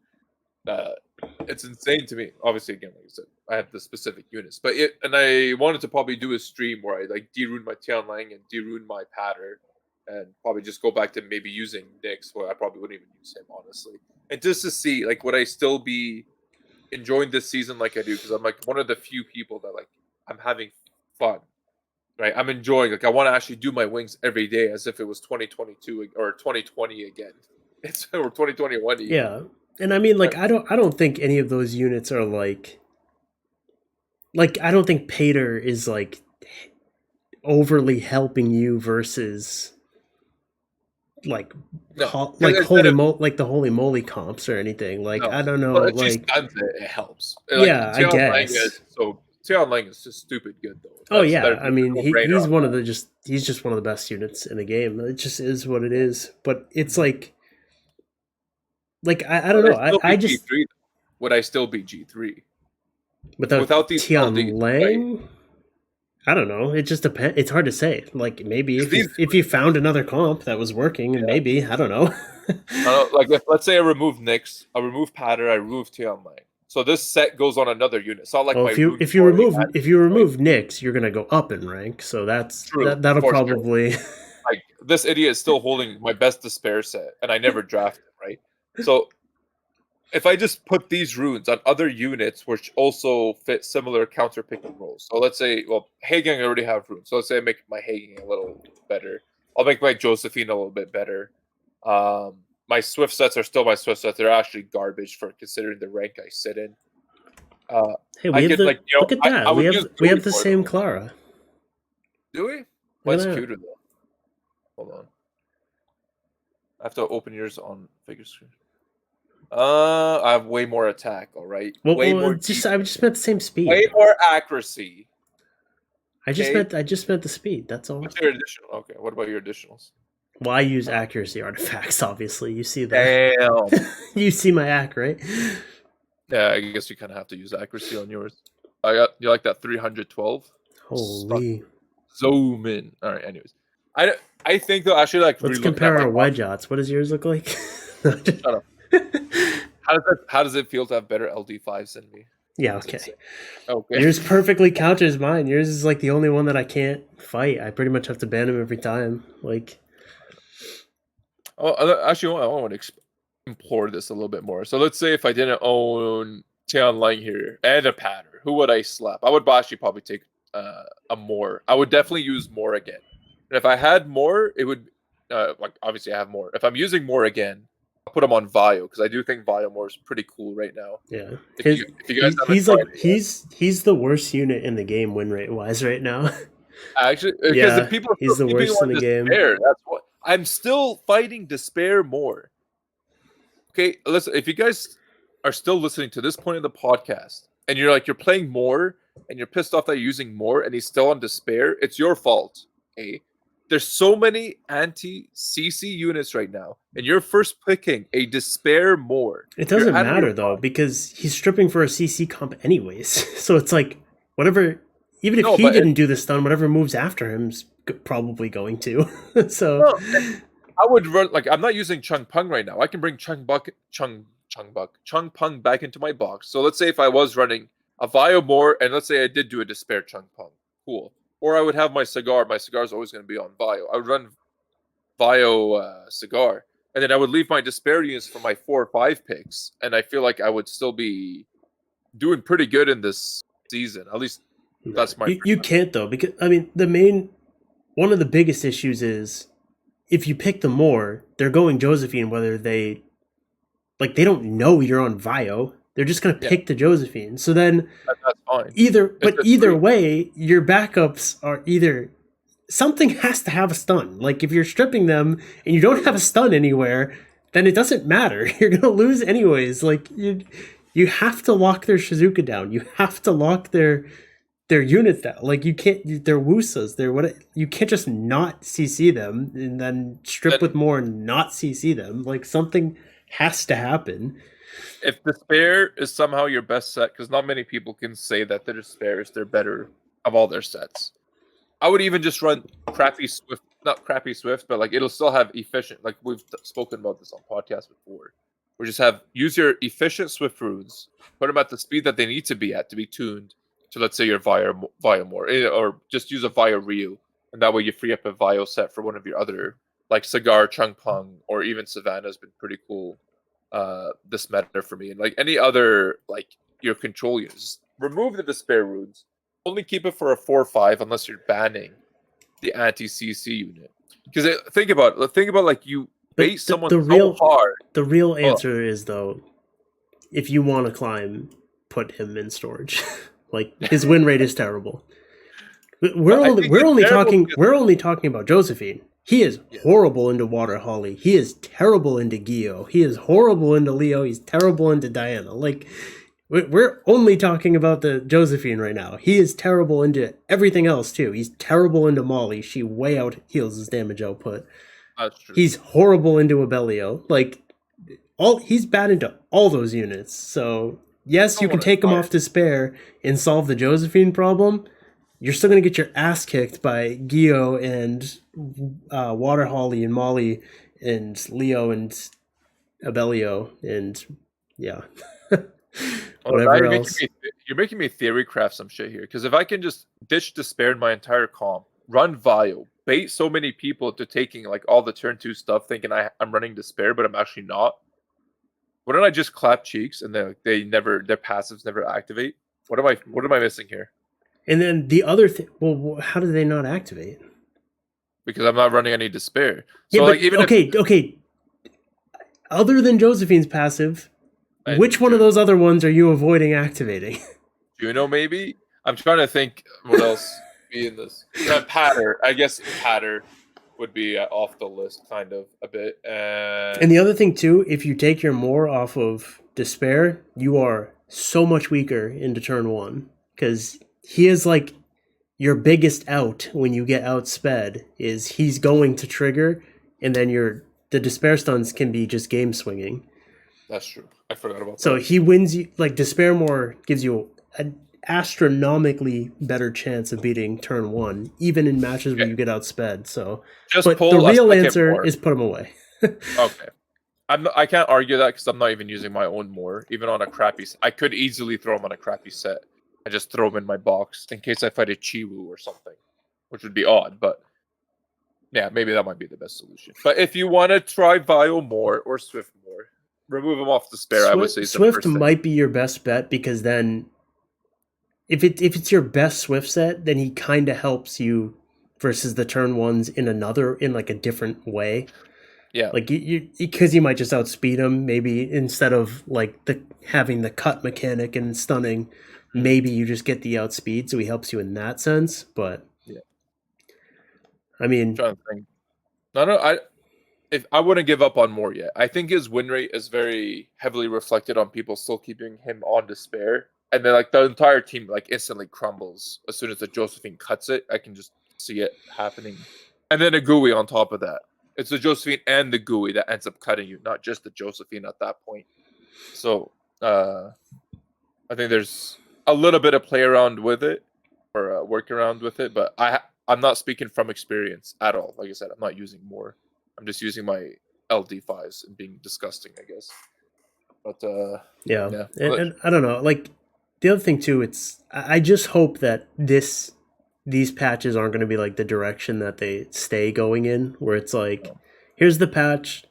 It's insane to me. Obviously, again, like I said, I have the specific units, and I wanted to probably do a stream where I like de-rune my Tianlang and de-rune my pattern, and probably just go back to maybe using Nyx, where I probably wouldn't even use him, honestly, and just to see, like, would I still be enjoying this season like I do, because I'm like one of the few people that like I'm having fun, right? I'm enjoying, like, I want to actually do my wings every day as if it was 2022 or 2020 again. It's or 2021 even. Yeah, and I mean, like, I don't think any of those units are like I don't think Pater is like overly helping you versus like the holy moly comps or anything. Like, I don't know. But like, it helps. Yeah, like, I guess. Tianlang is just stupid good though. Oh yeah, I mean, he's one of the he's just one of the best units in the game. It just is what it is. But it's like I don't know. I just G3, would I still be G3 without these Tianlang? Right? I don't know. It just depends. It's hard to say. Like, maybe if you found another comp that was working, and maybe, I don't know. Like, let's say I remove Nyx, I remove Patter, I remove Tianlang. So this set goes on another unit. It's not like if you remove Nyx, you're gonna go up in rank. So that's true. That'll probably. Sure. Like, this idiot is still holding my best despair set, and I never drafted him, right? So if I just put these runes on other units which also fit similar counter picking roles. So let's say, well, Hagang I already have runes. So let's say I make my Hagang a little better. I'll make my Josephine a little bit better. My Swift sets are still my Swift sets. They're actually garbage for considering the rank I sit in. Hey, I we have could the like look at that. I we would have use we have Joey the for it, same though. Clara. Do we? Look at Mine's that. cuter though. Hold on. I have to open yours on figure screen. I have way more attack. All right, way more. I just meant the same speed. Way more accuracy. I just meant the speed. That's all. What's your additional? Okay, what about your additionals? Well, I use accuracy artifacts. Obviously, you see that. Damn. You see my act, right? Yeah, I guess you kind of have to use accuracy on yours. You like that 312. Holy. Zoom in. All right. Anyways, I think though I should like. Let's compare our wedge odds. What does yours look like? Shut up. How does it feel to have better LD5s than me? Yeah. Okay. Okay. Yours perfectly counters mine. Yours is like the only one that I can't fight. I pretty much have to ban him every time. Like. Oh, actually, I want to implore this a little bit more. So let's say if I didn't own Tian Lang here and a patter, who would I slap? I would actually probably take a more. I would definitely use more again. And if I had more, it would like obviously I have more. If I'm using more again, I'll put him on Vio because I do think Vio more is pretty cool right now. Yeah, if you guys he's like he's the worst unit in the game win rate wise right now. Actually, because the people he's the worst in the game. That's what I'm still fighting despair more. Okay, listen. If you guys are still listening to this point of the podcast, and you're playing more, and you're pissed off that you're using more, and he's still on despair, it's your fault. Okay, there's so many anti-CC units right now, and you're first picking a despair more. It doesn't matter though because he's stripping for a CC comp anyways. So it's like whatever. Even if he didn't do the stun, whatever moves after him's probably going to. So I would run I'm not using Chung Pung right now. I can bring Chung Pung back into my box. So let's say if I was running a Vio more, and let's say I did do a Despair Chung Pung, cool. Or I would have my Cigar. My Cigar is always going to be on Vio. I would run Vio Cigar, and then I would leave my Despair units for my 4 or 5 picks, and I feel like I would still be doing pretty good in this season. At least that's my. You can't though, because I mean one of the biggest issues is if you pick them more, they're going Josephine whether they don't know you're on Vio. They're just gonna pick the Josephine. So then that's fine. Either way, your backups are either something has to have a stun. Like if you're stripping them and you don't have a stun anywhere, then it doesn't matter. You're gonna lose anyways. Like you have to lock their Shizuka down. You have to lock their units down. Like you can't. They're Wusas. You can't just not CC them and then strip with more and not CC them. Like something has to happen. If Despair is somehow your best set, because not many people can say that the Despair is their better of all their sets. I would even just run crappy Swift, not crappy Swift, but it'll still have efficient. Like we've spoken about this on podcasts before. We just use your efficient Swift runes, put them at the speed that they need to be at to be tuned to, let's say, your Vio more, or just use a Vio Ryu, and that way you free up a Vio set for one of your other, like Cigar, Chung Pung, or even Savannah has been pretty cool. This meta for me, and any other your control units, remove the Despair runes. Only keep it for a 4/5 unless you're banning the anti-CC unit. Because think about you bait someone so hard. The real answer is though, if you want to climb, put him in storage. His win rate is terrible. We're only talking about Josephine. He is horrible into Water Holly. He is terrible into Gio. He is horrible into Leo. He's terrible into Diana. We're only talking about the Josephine right now. He is terrible into everything else too. He's terrible into Molly. She way out heals his damage output. That's true. He's horrible into Abellio. He's bad into all those units. So yes, you can take him off Despair and solve the Josephine problem. You're still going to get your ass kicked by Gio and Water Holly and Molly and Leo and Abellio and whatever else. You're making me theory craft some shit here, because if I can just ditch Despair in my entire comp, run Vio, bait so many people to taking all the turn 2 stuff, thinking I'm running Despair, but I'm actually not. Wouldn't I just clap cheeks and their passives never activate? What am I missing here? And then the other thing, well, how do they not activate? Because I'm not running any Despair. So okay. Other than Josephine's passive, Which And one of those other ones are you avoiding activating? Juno, maybe. I'm trying to think what else be in this. Patter. I guess Patter would be off the list, kind of a bit. And the other thing too, if you take your Moore off of Despair, you are so much weaker into turn 1 because he is like your biggest out when you get outsped. Is he's going to trigger, and then the Despair stuns can be just game swinging. That's true. I forgot about So that. he wins you like Despair Moore gives you an astronomically better chance of beating turn 1, even in matches where you get outsped. So, just but the pull a real second answer Moore. is put him away. Okay. I can't argue that because I'm not even using my own Moore, even on a crappy. I could easily throw him on a crappy set. I just throw him in my box in case I fight a Chiwu or something, which would be odd. But yeah, maybe that might be the best solution. But if you want to try Vile Moore or Swift Moore, remove him off Despair. I would say Swift might be your best bet because then, if it's your best Swift set, then he kind of helps you versus the turn 1s in like a different way. Yeah, like you because you might just outspeed him. Maybe instead of like having the cut mechanic and stunning, maybe you just get the outspeed, so he helps you in that sense. But yeah, I mean, I'm trying to think. No, I wouldn't give up on Moore yet. I think his win rate is very heavily reflected on people still keeping him on Despair, and then like the entire team like instantly crumbles as soon as the Josephine cuts it. I can just see it happening, and then a GUI on top of that. It's the Josephine and the GUI that ends up cutting you, not just the Josephine at that point. So I think there's a little bit of play around with it or work around with it, but I'm not speaking from experience at all. Like I said, I'm not using Moore. I'm just using my LD5s and being disgusting, I guess. But yeah. yeah. And I don't know. Like the other thing too, I just hope that these patches aren't going to be like the direction that they stay going in, where it's like, here's the patch.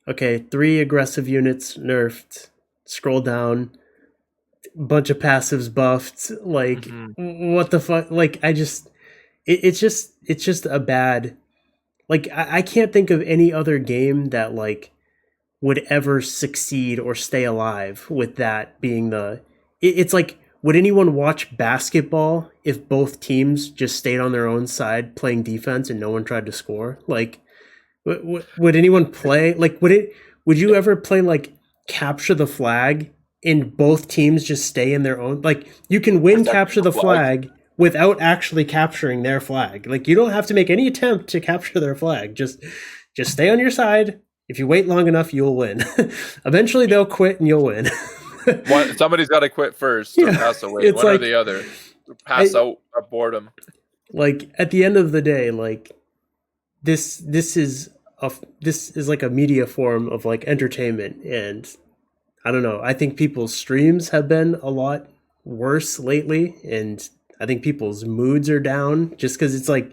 Okay, 3 aggressive units nerfed. Scroll down. Bunch of passives buffed. Like, what the fuck? Like, it's just a bad. Like, I can't think of any other game that like would ever succeed or stay alive with that being it's like, would anyone watch basketball if both teams just stayed on their own side playing defense and no one tried to score? Like, would anyone play like would you ever play like capture the flag and both teams just stay in their own, like you can win capture the flag without actually capturing their flag. Like you don't have to make any attempt to capture their flag. Just stay on your side. If you wait long enough, you'll win. Eventually, they'll quit and you'll win. Somebody's got to quit first or pass away. One like, or the other. Pass out of boredom. Like at the end of the day, like this is like a media form of like entertainment, and I don't know. I think people's streams have been a lot worse lately, and I think people's moods are down just because it's like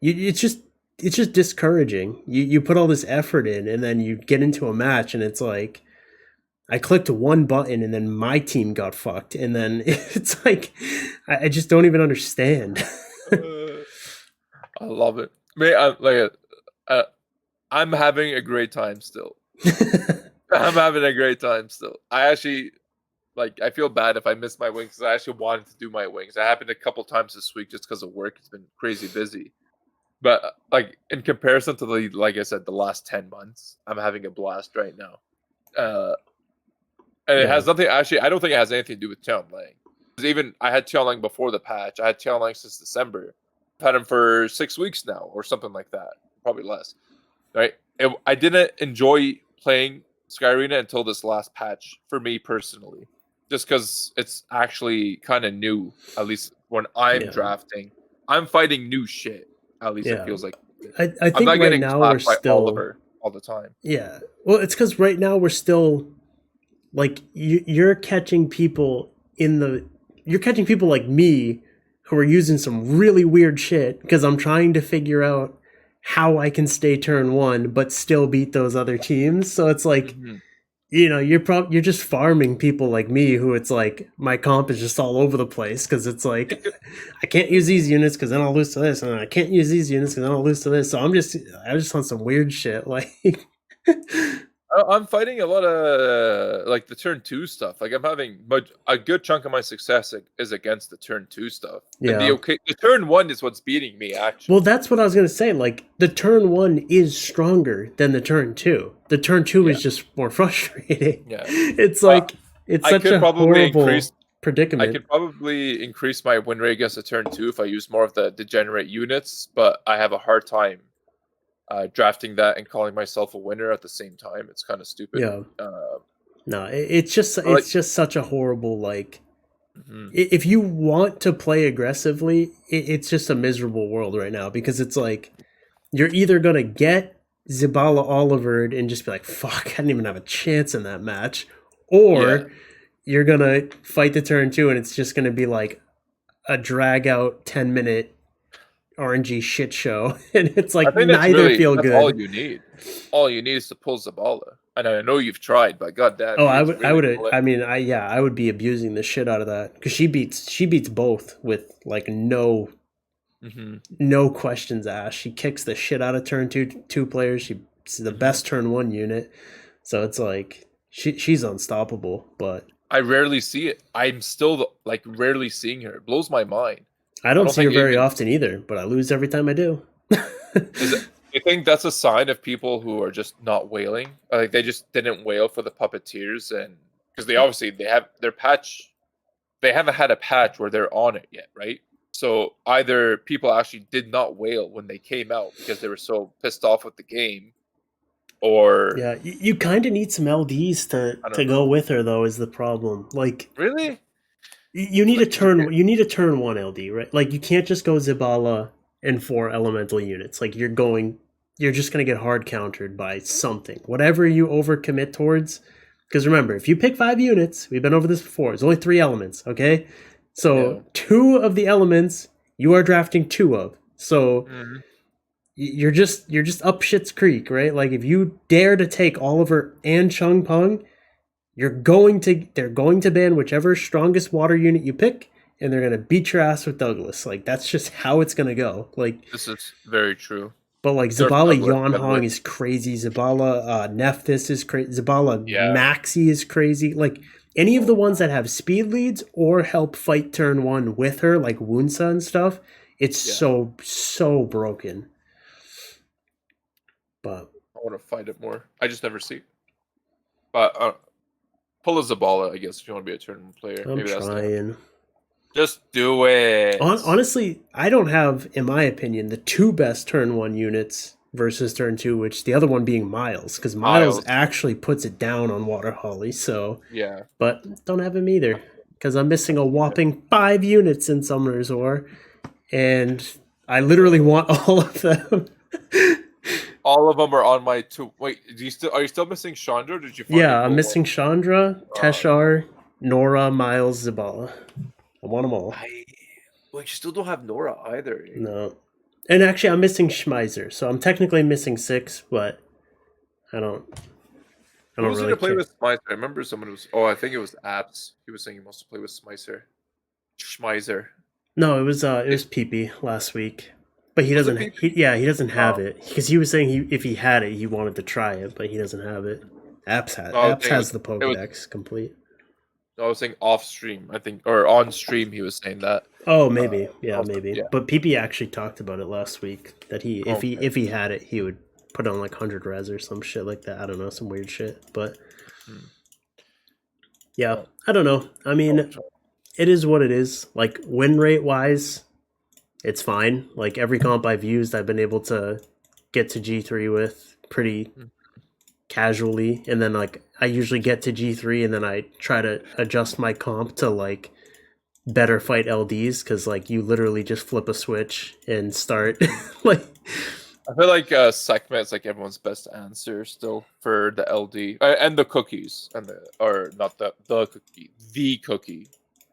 it's just discouraging. You put all this effort in, and then you get into a match, and it's like I clicked one button, and then my team got fucked, and then it's like I just don't even understand. I love it. I'm having a great time still. I'm having a great time still. I actually I feel bad if I miss my wings because I actually wanted to do my wings. It happened a couple times this week just because of work. It's been crazy busy. But like in comparison to like I said, the last 10 months, I'm having a blast right now. And it has nothing. Actually, I don't think it has anything to do with Tianlang. Because even I had Tianlang before the patch. I had Tianlang since December. I've had him for 6 weeks now, or something like that. Probably less. Right? I didn't enjoy playing Sky Arena until this last patch for me personally, just because it's actually kind of new. At least when I'm drafting, I'm fighting new shit. At least it feels like. I think I'm not right now we're still Oliver all the time. Yeah, well, it's because right now we're still like you're catching people like me who are using some really weird shit because I'm trying to figure out how I can stay turn 1 but still beat those other teams. So it's like, you're just farming people like me who it's like my comp is just all over the place because it's like I can't use these units because then I'll lose to this, and I can't use these units because then I'll lose to this. So I just on some weird shit like. I'm fighting a lot of like the turn 2 stuff. Like I'm having a good chunk of my success is against the turn 2 stuff. And Yeah. the turn 1 is what's beating me actually. Well, that's what I was gonna say. Like the turn 1 is stronger than the turn 2. The turn 2 Yeah. is just more frustrating. Yeah. It's like it's I such could a probably horrible predicament. I could probably increase my win rate against the turn 2 if I use more of the degenerate units, but I have a hard time drafting that and calling myself a winner at the same time. It's kind of stupid. Yeah. No, it's just such a horrible like. Mm-hmm. If you want to play aggressively, it's just a miserable world right now because it's like you're either gonna get Zabala Olivered and just be like, "Fuck, I didn't even have a chance in that match," or you're gonna fight the turn 2 and it's just gonna be like a drag out 10-minute RNG shit show, and it's like neither feel good. All you need. All you need is to pull Zabala. And I know you've tried, but goddamn. Oh, I would be abusing the shit out of that because she beats both with like no questions asked. She kicks the shit out of turn two players. She's the best turn 1 unit, so it's like she's unstoppable. But I rarely see it. I'm still like rarely seeing her. It blows my mind. I don't see her very often either, but I lose every time I do. I think that's a sign of people who are just not whaling. Like they just didn't whale for the puppeteers, and because they have their patch, they haven't had a patch where they're on it yet, right? So either people actually did not whale when they came out because they were so pissed off with the game, or yeah, you kind of need some LDs to go with her though. Is the problem? Like really? You need a turn 1 LD, right? Like you can't just go Zabala and 4 elemental units. Like you're just gonna get hard countered by something. Whatever you overcommit towards. Because remember, if you pick 5 units, we've been over this before, it's only 3 elements, okay? So 2 of the elements you are drafting 2 of. So you're just up shit's creek, right? Like if you dare to take Oliver and Chung Peng, they're going to ban whichever strongest water unit you pick, and they're gonna beat your ass with Douglas. Like that's just how it's gonna go. Like this is very true. But like Zabala Yonhong is crazy. Zabala Nephthys is crazy. Zabala Maxi is crazy. Like any of the ones that have speed leads or help fight turn 1 with her, like Wunsa and stuff, it's so broken. But I want to fight it more. I just never see. But pull a Zabala, I guess, if you want to be a turn 1 player. I'm trying. Just do it. Honestly, I don't have, in my opinion, the 2 best turn 1 units versus turn 2, which the other one being Miles, because Miles actually puts it down on Water Holly. So yeah, but don't have him either because I'm missing a whopping 5 units in Summoner's War, and I literally want all of them. All of them are on my 2. Wait, are you still missing Chandra? Did you? I'm missing Chandra, Teshar, Nora, Miles, Zabala. I want them all. You still don't have Nora either. No. And actually, I'm missing Schmeiser, so I'm technically missing 6, but I don't Who's really gonna play with Schmeiser? I remember someone was. Oh, I think it was Apps. He was saying he wants to play with Schmeiser. No, it was PP last week, but he doesn't. He doesn't have it because he was saying if he had it, he wanted to try it, but he doesn't have it. Apps has the Pokedex complete. I was saying off stream, I think, or on stream. He was saying that. Oh, maybe, maybe. Yeah. But PP actually talked about it last week that if he had it, he would put on like 100 res or some shit like that. I don't know, some weird shit. But yeah, I don't know. I mean, it is what it is. Like win rate wise, it's fine. Like every comp I've used, I've been able to get to G3 with pretty casually, and then like I usually get to G3 and then I try to adjust my comp to like better fight LDs because like you literally just flip a switch and start like I feel like Sekhmet is like everyone's best answer still for the LD and the cookies and not the cookie,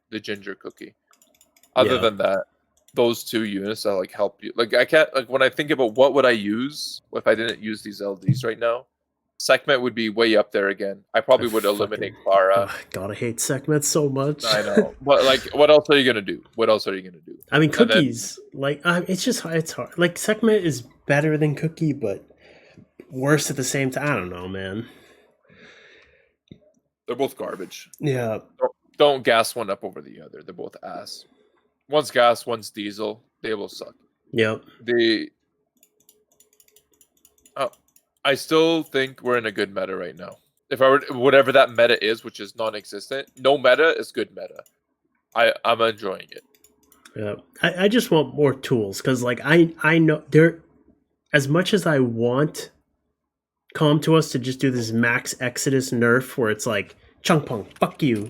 the ginger cookie. Other than that, those 2 units that like help you. Like I can't like when I think about what would I use if I didn't use these LDs right now. Sekhmet would be way up there again. I probably would eliminate Clara. God, I hate Sekhmet so much. I know. But like, what else are you gonna do? I mean, cookies. Like, it's hard. Like, Sekhmet is better than Cookie, but worse at the same time. I don't know, man. They're both garbage. Yeah. Don't gas one up over the other. They're both ass. One's gas, one's diesel. They will suck. Yep. I still think we're in a good meta right now. If I were whatever that meta is, which is non-existent, no meta is good meta. I'm enjoying it. Yeah. I just want more tools because like I know there as much as I want Calm to us to just do this max Exodus nerf where it's like Chung Pung, fuck you,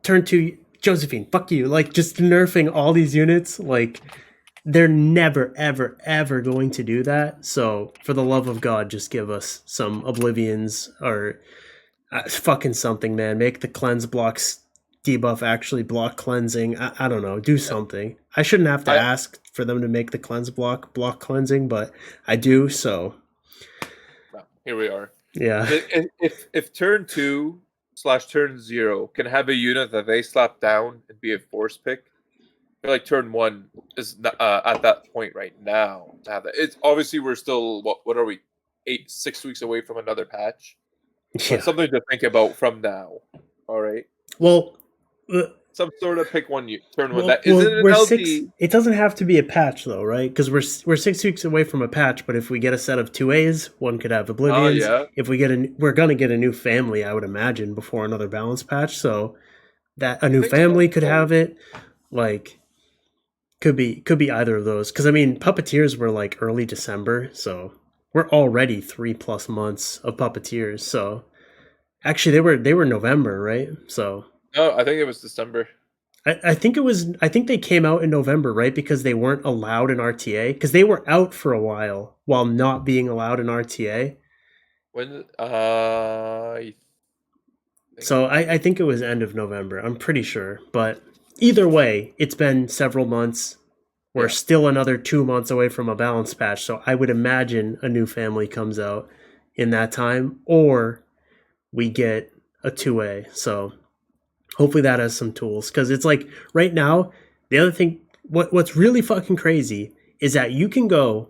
turn to Josephine, fuck you, like just nerfing all these units, like they're never ever ever going to do that. So for the love of God, just give us some Oblivions or fucking something, man. Make the cleanse blocks debuff actually block cleansing. I don't know, do something. I shouldn't have to ask for them to make the cleanse block cleansing, but I do, so here we are. Yeah. If turn 2/turn 0 can have a unit that they slap down and be a force pick, I feel like turn 1 is at that point right now to have that. It's obviously we're still what are we 6 weeks away from another patch. Yeah. But something to think about from now. All right. Well, some sort of pick one turn one. Well, that isn't an LD. It doesn't have to be a patch though, right? Because we're 6 weeks away from a patch. But if we get a set of 2As, one could have Oblivions. Yeah. If we get we're gonna get a new family, I would imagine, before another balance patch. So that a new family could have it. Like, could be either of those. Because I mean, Puppeteers were like early December, so we're already 3+ months of Puppeteers. So actually, they were November, right? So. No, I think it was December. I think it was. I think they came out in November, right? Because they weren't allowed in RTA. Because they were out for a while not being allowed in RTA. When So I think it was end of November. I'm pretty sure. But either way, it's been several months. We're still another 2 months away from a balance patch. So I would imagine a new family comes out in that time, or we get a 2A. So hopefully that has some tools, because it's like right now, the other thing, what's really fucking crazy is that you can go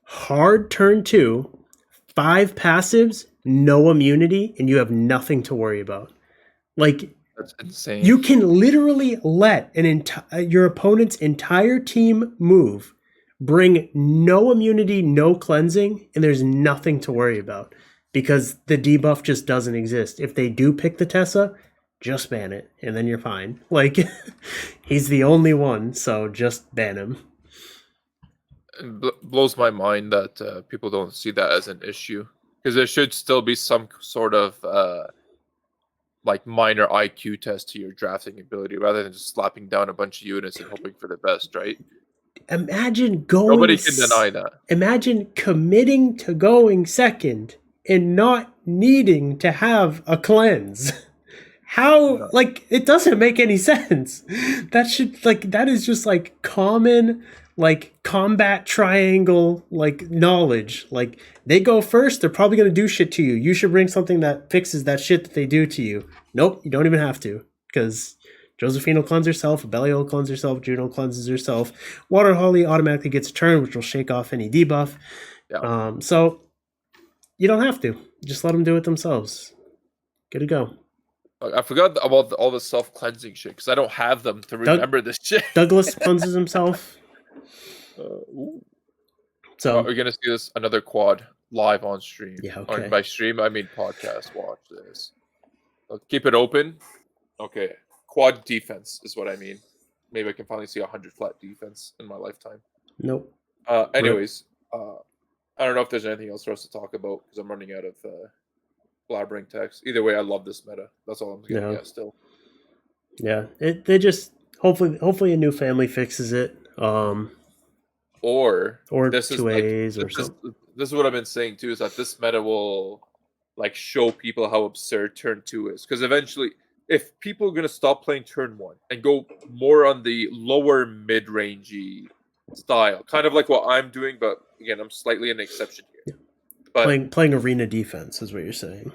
hard turn 2, 5 passives, no immunity, and you have nothing to worry about. Like, that's insane. You can literally let your opponent's entire team move, bring no immunity, no cleansing, and there's nothing to worry about because the debuff just doesn't exist. If they do pick the Tessa, just ban it, and then you're fine. Like, he's the only one, so just ban him. It blows my mind that people don't see that as an issue, because there should still be some sort of like minor IQ test to your drafting ability, rather than just slapping down a bunch of units and hoping for the best, right? Imagine going. Nobody can deny that. Imagine committing to going second and not needing to have a cleanse. How, like, it doesn't make any sense. That is just like common, like, combat triangle, like, knowledge. Like, they go first, they're probably going to do shit to you. You should bring something that fixes that shit that they do to you. Nope, you don't even have to, because Josephine will cleanse herself, Belia will cleanse herself, Juno cleanses herself, Water Holly automatically gets a turn, which will shake off any debuff. Yeah. So you don't have to. Just let them do it themselves. Good to go. I forgot about all the self-cleansing shit, because I don't have them to remember this shit. Douglas cleanses himself. So we're going to see this another quad live on stream. Yeah, okay. By stream, I mean podcast. Watch this. I'll keep it open. Okay. Quad defense is what I mean. Maybe I can finally see 100 flat defense in my lifetime. Nope. Anyways, I don't know if there's anything else for us to talk about, because I'm running out of blabbering text. Either way, I love this meta. That's all I'm getting at still. Yeah, they just hopefully a new family fixes it. Or this 2As or something. This is what I've been saying too, is that this meta will like show people how absurd turn 2 is. Because eventually, if people are gonna stop playing turn 1 and go more on the lower mid-rangey style, kind of like what I'm doing, but again, I'm slightly an exception here. Yeah. But playing arena defense is what you're saying.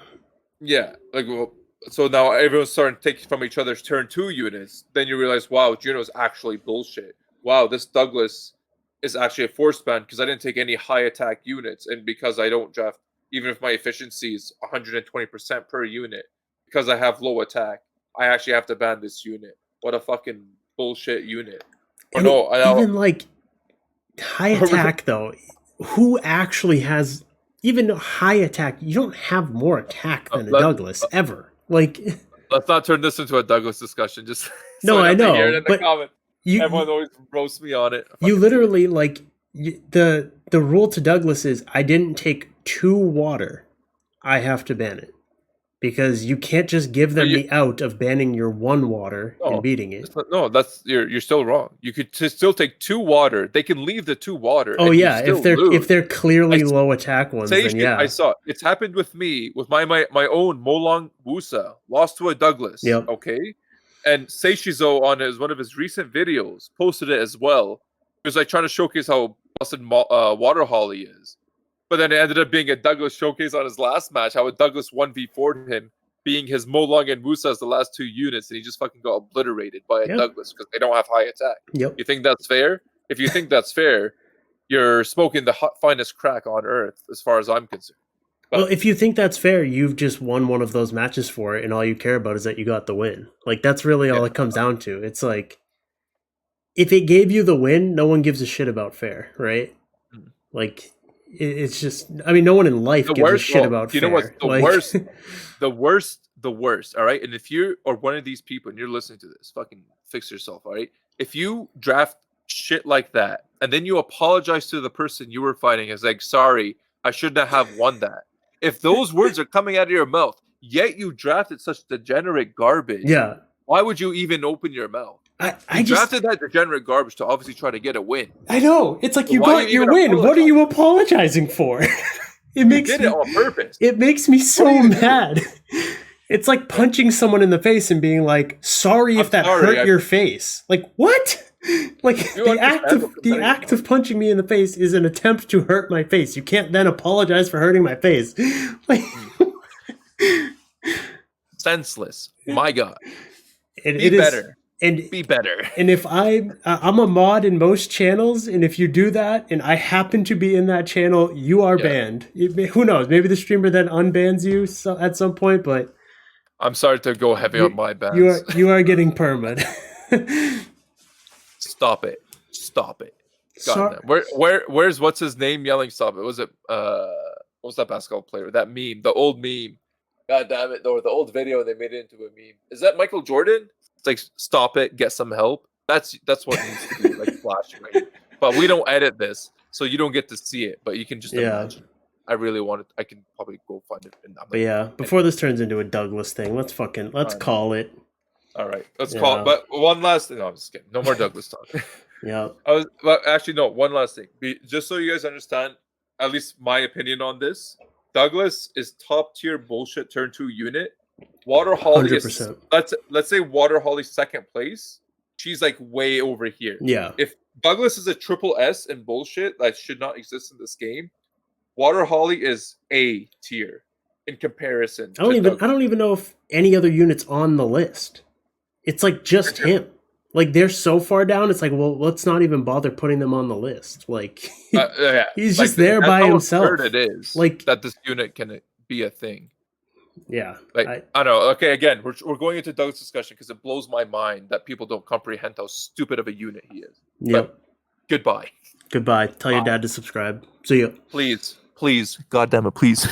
Yeah, like, well, so now everyone's starting to take from each other's turn 2 units. Then you realize, wow, Juno's actually bullshit. Wow, this Douglas is actually a force ban because I didn't take any high attack units, and because I don't draft, even if my efficiency is 120% per unit, because I have low attack, I actually have to ban this unit. What a fucking bullshit unit. Or no, even like high attack though, who actually has even high attack? You don't have more attack than a Douglas ever. Like, let's not turn this into a Douglas discussion. Just no, I know, hear it in the comments. Everyone always roasts me on it. You literally like the rule to Douglas is I didn't take 2 water, I have to ban it. Because you can't just give them the out of banning your 1 water and beating it. That's you're still wrong. You could still take 2 water. They can leave the 2 water. Oh yeah, if they're clearly low attack ones, then yeah. I saw it's happened with me with my own Molong Wusa lost to a Douglas. Yep. Okay, and Seishizo on one of his recent videos posted it as well. He was like trying to showcase how busted Water Holly is. But then it ended up being a Douglas showcase on his last match, how a Douglas 1v4'd him, being his Molong and Musa as the last 2 units, and he just fucking got obliterated by a Douglas because they don't have high attack. Yep. You think that's fair? If you think that's fair, you're smoking the finest crack on earth, as far as I'm concerned. Well, if you think that's fair, you've just won one of those matches for it, and all you care about is that you got the win. Like, that's really all it comes down to. It's like, if it gave you the win, no one gives a shit about fair, right? Like... It's just, I mean, no one in life gives a shit about fair. You know what's the worst? The worst, all right? And if you or one of these people and you're listening to this, fucking fix yourself, all right? If you draft shit like that and then you apologize to the person you were fighting as like, sorry, I shouldn't have won that. If those words are coming out of your mouth, yet you drafted such degenerate garbage, why would you even open your mouth? I drafted that degenerate garbage to obviously try to get a win. I know. It's like, you got your win. What are you apologizing for? You did it on purpose. It makes me so mad. It's like punching someone in the face and being like, sorry if that hurt your face. Like, what? Like, the act of punching me in the face is an attempt to hurt my face. You can't then apologize for hurting my face. Like, senseless. My God. Be better. And be better. And if I'm a mod in most channels, and if you do that, and I happen to be in that channel, you are banned. Who knows? Maybe the streamer then unbans you at some point, but I'm sorry to go heavy on my bans. You are getting permad. Stop it! Stop it! Where's what's his name yelling? Stop it! Was it what was that basketball player? That meme, the old meme. God damn it! Or the old video they made it into a meme. Is that Michael Jordan? It's like, stop it, get some help. That's what needs to be like flash, right? But we don't edit this, so you don't get to see it. But you can just imagine. I really want it. I can probably go find it. But before this turns into a Douglas thing, let's call it. All right, let's call it. But one last thing. No, I'm just kidding. No more Douglas talk. One last thing. Just so you guys understand, at least my opinion on this, Douglas is top tier bullshit turn 2 unit. Water Holly is, let's say Water Holly's second place. She's like way over here. Yeah. If Douglas is a triple S and bullshit that should not exist in this game, Water Holly is A tier in comparison. I don't even know if any other unit's on the list. It's like just him. Like, they're so far down. It's like, well, let's not even bother putting them on the list. Like, he's just there by himself. It is like that this unit can be a thing. Yeah, like I don't know. Okay, again, we're going into Doug's discussion because it blows my mind that people don't comprehend how stupid of a unit he is. Yep. Goodbye. Tell your dad to subscribe. See ya. Please, God damn it, please.